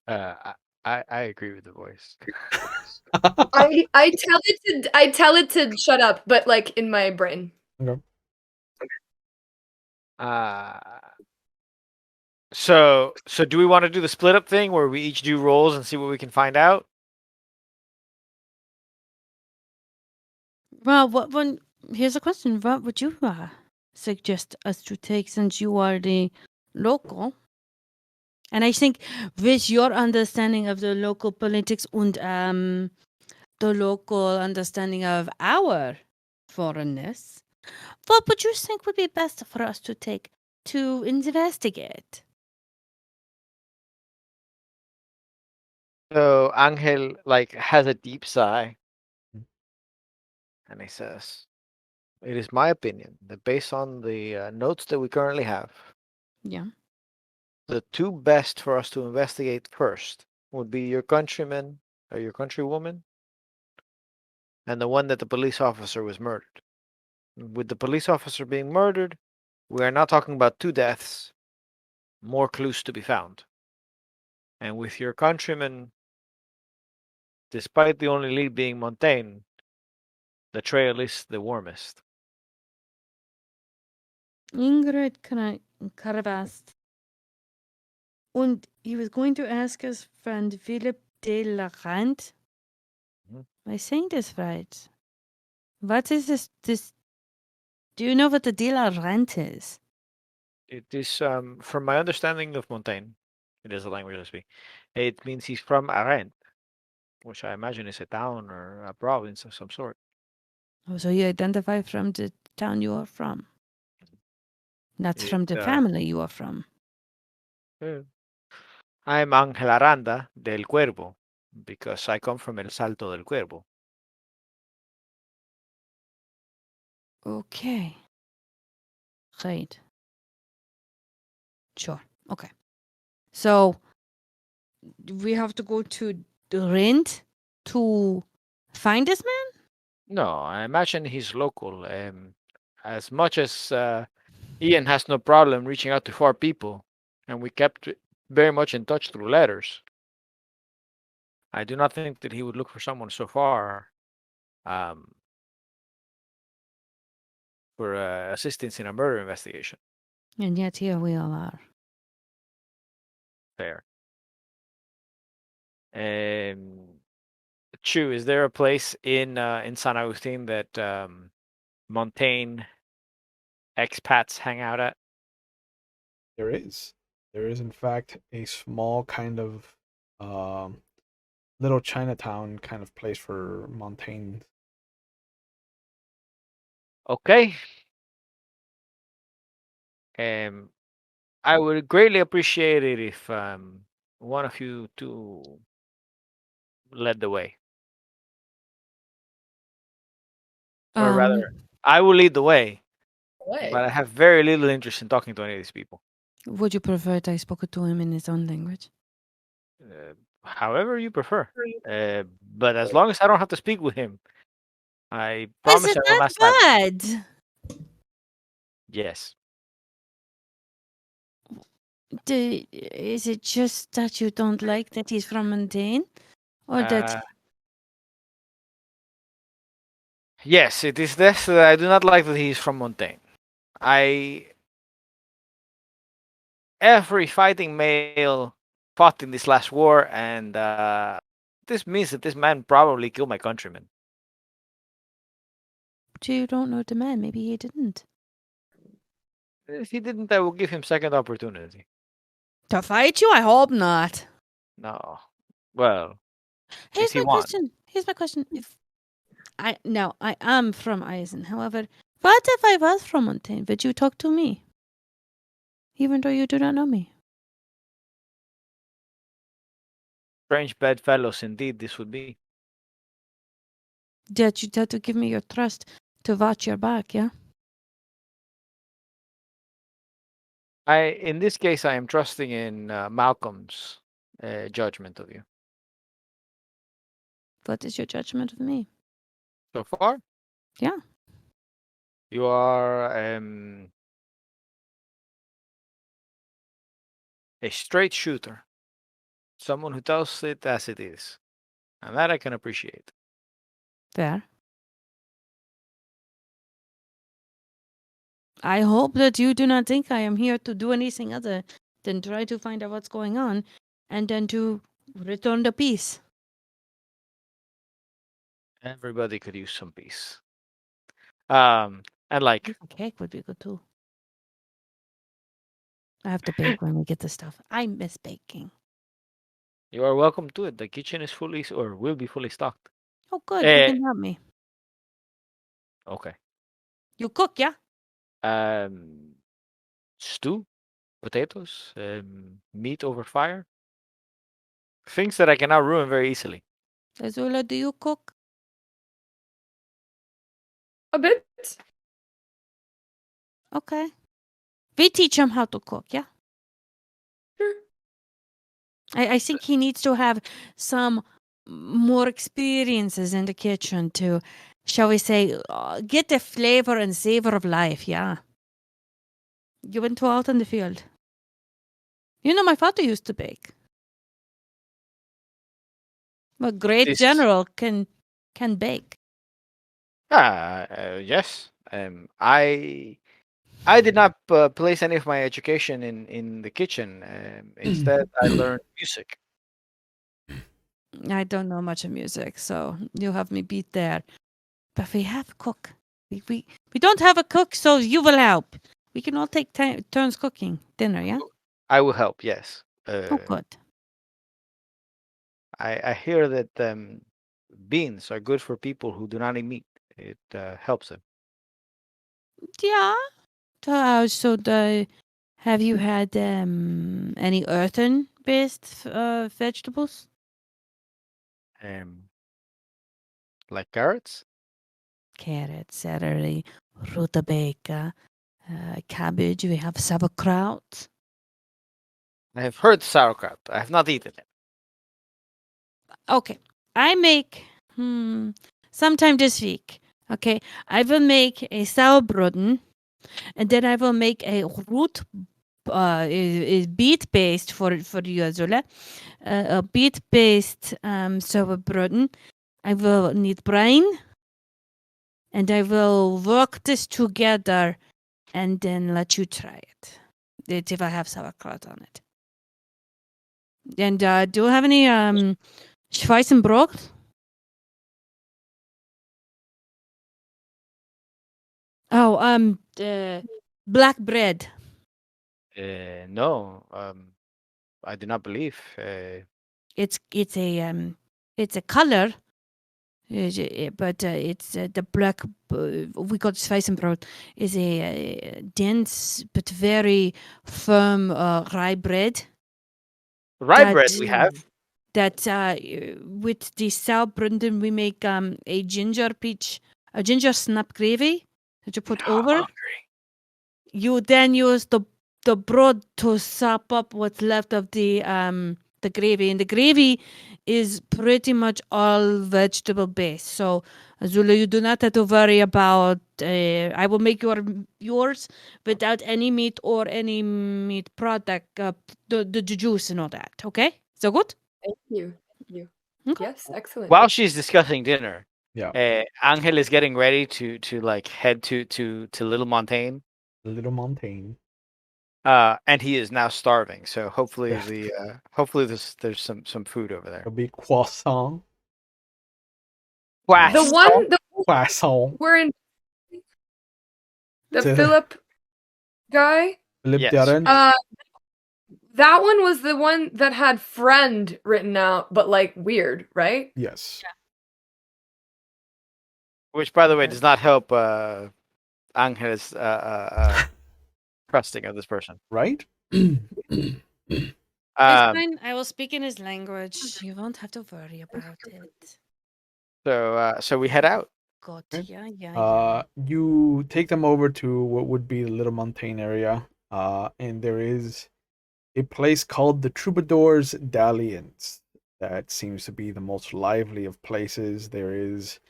I agree with the voice. I tell it to shut up, but like in my brain. Okay. So do we want to do the split up thing where we each do rolls and see what we can find out? Well, here's a question. What would you suggest us to take, since you are the local? And I think with your understanding of the local politics and the local understanding of our foreignness, what would you think would be best for us to take to investigate? So Angel has a deep sigh, and he says, "It is my opinion that based on the notes that we currently have, Yeah. the 2 best for us to investigate first would be your countryman or your countrywoman, and the one that the police officer was murdered. With the police officer being murdered, we are not talking about 2 deaths, more clues to be found. And with your countryman, despite the only lead being Montaigne, the trail is the warmest." Ingrid Carabast. Und he was going to ask his friend Philip de la Rente. Mhm. Am I saying this right? What is this? Do you know what the de la Rente is? It is, from my understanding of Montaigne, it is the language I speak. It means he's from Arent, which I imagine is a town or a province of some sort. Oh, so you identify from the town you are from, not from the It, family you are from. I'm Ángel Aranda del Cuervo because I come from El Salto del Cuervo. Okay. Right. Sure. Okay. So we have to go to the rent to find this man? No, I imagine he's local. As much as Ian has no problem reaching out to 4 people, and we kept very much in touch through letters. I do not think that he would look for someone so far um, for assistance in a murder investigation. And yet here we all are. Fair. Chu, is there a place in San Agustin that Montaigne expats hang out at? There is. There is, in fact, a small kind of little Chinatown kind of place for Montaigne. Okay. I would greatly appreciate it if one of you two led the way. Or rather, I will lead the way, but I have very little interest in talking to any of these people. Would you prefer that I spoke to him in his own language? However you prefer. But as long as I don't have to speak with him, I Is promise it I will that not stab him. bad? Yes. Is it just that you don't like that he's from Montaigne? Or that Yes, it is this that I do not like that he's from Montaigne. Every fighting male fought in this last war, and this means that this man probably killed my countrymen. you don't know the man? Maybe he didn't. If he didn't, I will give him second opportunity. To fight you? I hope not. No. Well, Here's he my won. question. If I am from Eisen. However, what if I was from Montaigne? Would you talk to me? Even though you do not know me. Strange bedfellows indeed this would be. That you had to give me your trust to watch your back, yeah? In this case, I am trusting in Malcolm's judgment of you. What is your judgment of me? So far? Yeah. You are a straight shooter. Someone who tells it as it is. And that I can appreciate. Fair. I hope that you do not think I am here to do anything other than try to find out what's going on and then to return the peace. Everybody could use some peace. And like A cake would be good too. I have to bake when we get the stuff. I miss baking. you are welcome to it. The kitchen is fully or will be fully stocked. Oh, good. You can help me. Okay. You cook, yeah? Stew, potatoes, meat over fire. Things that I can now ruin very easily. Azula, do you cook? A bit. Okay. We teach him how to cook, yeah? Sure. I think he needs to have some more experiences in the kitchen to, shall we say, get the flavor and savor of life, yeah? You went too out in the field. You know, my father used to bake. A great general can bake. Yes. I did not place any of my education in the kitchen. Instead, I learned music. I don't know much of music, so you have me beat there. But we have a cook. We don't have a cook, so you will help. We can all take turns cooking dinner, yeah? I will help. Yes. Oh, good. I hear that beans are good for people who do not eat meat. It helps them. Yeah. So have you had any earthen-based vegetables? Like carrots. Carrots, celery, rutabaga, cabbage. We have sauerkraut. I have heard sauerkraut. I have not eaten it. Okay, I make sometime this week. Okay, I will make a sauerbraten, and then I will make a root beet paste for you, Azula. A beet paste sauerbraten. I will need brine, and I will work this together, and then let you try it. If I have sauerkraut on it. And do you have any Schweissenbrot? Oh, black bread. No, I do not believe. It's a color, but it's the black. We call it Schweissenbrot. Is a dense but very firm rye bread. Rye bread we have. That with the sauerbraten we make a ginger snap gravy that you put over. You then use the broth to sop up what's left of the gravy, and the gravy is pretty much all vegetable based. So Azula, you do not have to worry about. I will make yours without any meat or any meat product, the juice and all that. Okay, so good. Thank you. Thank you. Okay. Yes, excellent. While she's discussing dinner, Yeah. Angel is getting ready to like head to Little Montaigne. Little Montaigne. And he is now starving. So hopefully Yeah. hopefully there's some food over there. It'll be croissant. The Croissant. we're in the To- Philip guy. Philip Yes. Darren. That one was the one that had friend written out, but like weird, right? Yes. Which, by the way, Okay. does not help Angel's trusting of this person. Right? It's fine. I will speak in his language. You won't have to worry about it. So we head out. God, Okay. yeah. You take them over to what would be the Little Montaigne area, and there is a place called the Troubadour's Dalliance that seems to be the most lively of places. There is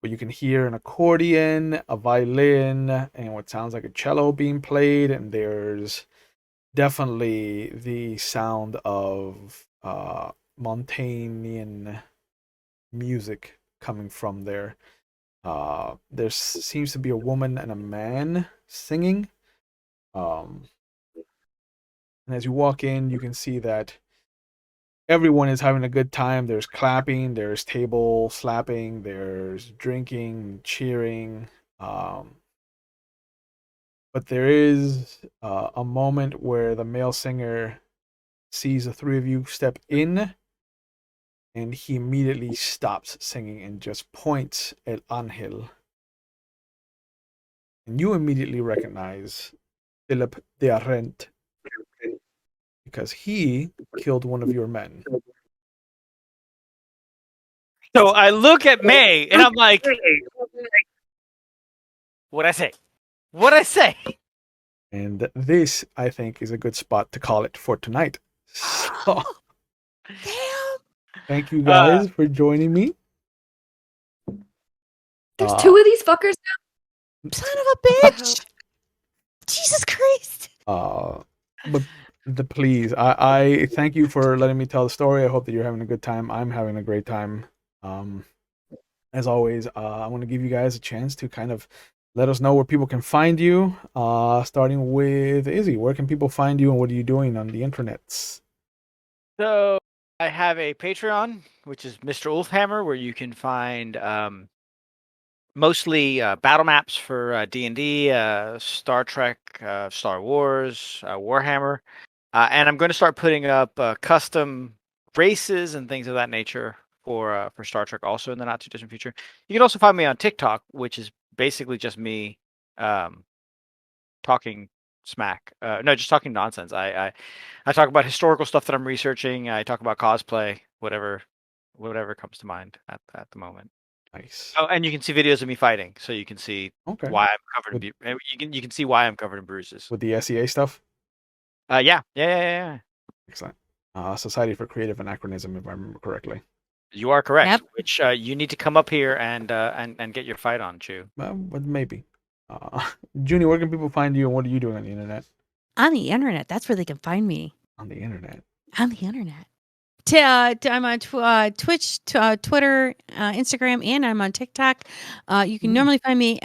what you can hear an accordion, a violin, and what sounds like a cello being played, and there's definitely the sound of Montaignian music coming from there. There seems to be a woman and a man singing. And as you walk in, you can see that everyone is having a good time. There's clapping, there's table slapping, there's drinking, cheering. But there is a moment where the male singer sees the three of you step in, and he immediately stops singing and just points at Angel. And you immediately recognize Philip de Arrent because he killed one of your men. So I look at May and I'm like, what'd I say? What'd I say? And this, I think, is a good spot to call it for tonight. So, Damn. thank you guys for joining me. There's two of these fuckers now. Son of a bitch! Jesus Christ! But please, I thank you for letting me tell the story. I hope that you're having a good time. I'm having a great time. As always, I want to give you guys a chance to kind of let us know where people can find you. Starting with Izzy, where can people find you and what are you doing on the internets? So I have a Patreon, which is Mr. Ulfhammer, where you can find mostly battle maps for D&D, Star Trek, Star Wars, Warhammer. And I'm going to start putting up custom races and things of that nature for Star Trek also in the not too distant future. You can also find me on TikTok, which is basically just me talking smack. No, just talking nonsense. I talk about historical stuff that I'm researching. I talk about cosplay, whatever comes to mind at the moment. Nice. Oh, and you can see videos of me fighting, so you can see Okay. why I'm covered in. With, You can see why I'm covered in bruises. with the SEA stuff. Yeah. Excellent. Society for Creative Anachronism, if I remember correctly. You are correct. Yep. Which you need to come up here and get your fight on, Chew. But maybe. Junie, where can people find you, and what are you doing on the internet? On the internet. That's where they can find me. On the internet. On the internet. I'm on Twitch, Twitter, Instagram, and I'm on TikTok. You can normally find me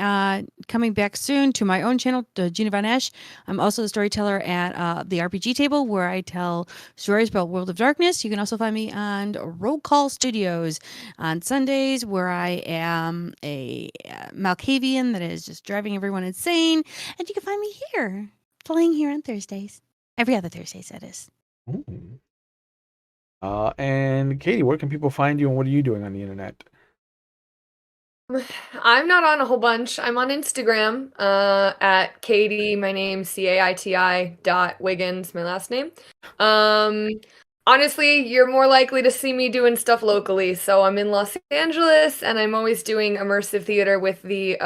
coming back soon to my own channel, Gina Von Esch. I'm also the storyteller at the RPG table, where I tell stories about World of Darkness. You can also find me on Roll Call Studios on Sundays, where I am a Malkavian that is just driving everyone insane. And you can find me here, playing here on Thursdays. Every other Thursdays, that is. Ooh. And Katie, where can people find you, and what are you doing on the internet? I'm not on a whole bunch. I'm on Instagram at Katie, my name CAITI.Wiggins, my last name. Honestly, you're more likely to see me doing stuff locally. So I'm in Los Angeles, and I'm always doing immersive theater with the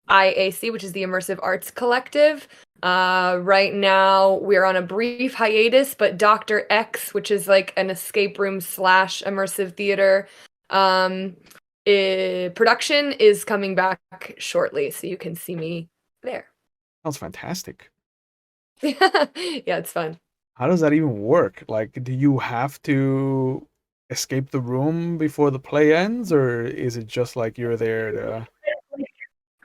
IAC, which is the Immersive Arts Collective. Right now, we're on a brief hiatus, but Dr. X, which is like an escape room / immersive theater production, is coming back shortly, so you can see me there. Sounds fantastic. Yeah, it's fun. How does that even work? Like, do you have to escape the room before the play ends, or is it just like you're there to...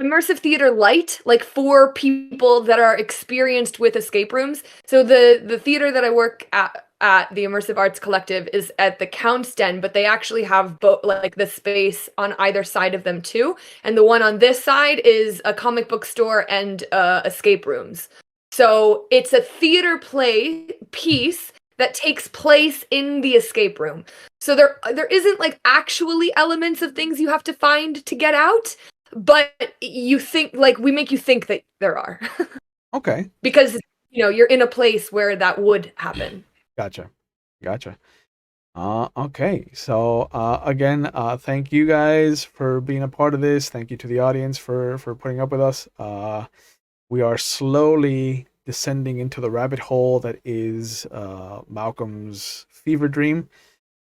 Immersive theater light, like for people that are experienced with escape rooms. So the theater that I work at the Immersive Arts Collective is at the Count's Den, but they actually have like the space on either side of them too. And the one on this side is a comic book store and escape rooms. So it's a theater play piece that takes place in the escape room. So there isn't like actually elements of things you have to find to get out, but you think, like, we make you think that there are. Okay. Because, you're in a place where that would happen. Gotcha. Okay. So again, thank you guys for being a part of this. Thank you to the audience for putting up with us. We are slowly descending into the rabbit hole that is Malcolm's fever dream.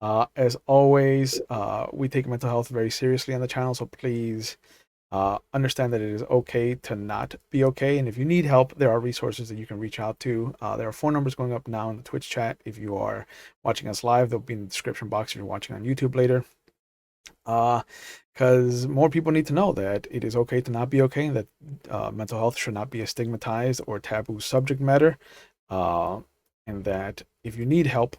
As always, we take mental health very seriously on the channel, so please understand that it is okay to not be okay. And if you need help, there are resources that you can reach out to. There are phone numbers going up now in the Twitch chat. If you are watching us live, they'll be in the description box if you're watching on YouTube later. Because more people need to know that it is okay to not be okay, and that mental health should not be a stigmatized or taboo subject matter. And that if you need help,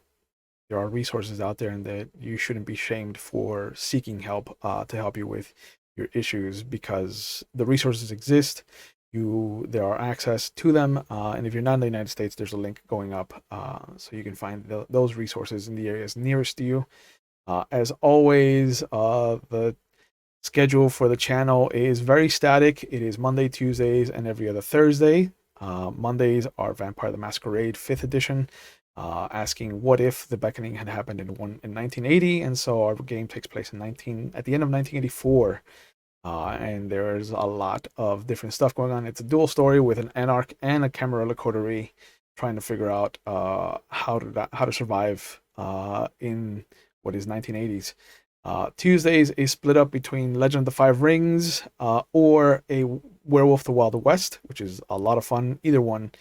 there are resources out there, and that you shouldn't be shamed for seeking help to help you with your issues, because the resources exist. There are access to them, and if you're not in the United States, there's a link going up, so you can find those resources in the areas nearest to you. As always, the schedule for the channel is very static. It is Monday, Tuesdays, and every other Thursday. Mondays are Vampire the Masquerade 5th edition, asking what if the Beckoning had happened in 1980, and so our game takes place at the end of 1984. And there's a lot of different stuff going on. It's a dual story with an anarch and a Camarilla coterie trying to figure out how to survive in what is 1980s. Tuesdays is split up between Legend of the Five Rings or a Werewolf the Wild West, which is a lot of fun. Either one,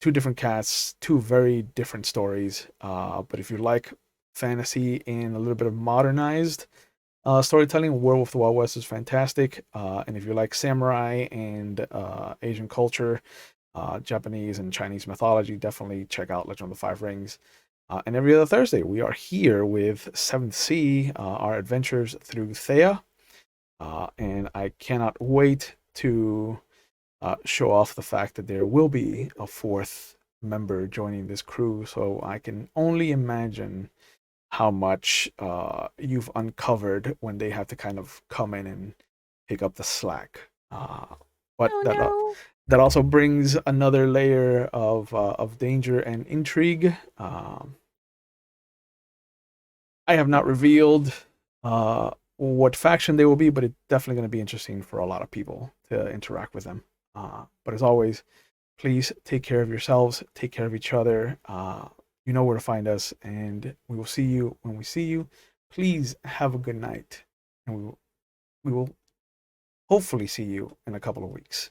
two different casts, two very different stories. But if you like fantasy and a little bit of modernized storytelling, Werewolf the Wild West is fantastic. And if you like samurai and Asian culture, Japanese and Chinese mythology, definitely check out Legend of the Five Rings. And every other Thursday, we are here with 7th Sea, our adventures through Thea. And I cannot wait to show off the fact that there will be a 4th member joining this crew. So I can only imagine how much you've uncovered when they have to kind of come in and pick up the slack. But that also brings another layer of danger and intrigue. I have not revealed what faction they will be, but it's definitely going to be interesting for a lot of people to interact with them. But as always, please take care of yourselves, take care of each other. You know where to find us, and we will see you when we see you. Please have a good night, and we will hopefully see you in a couple of weeks.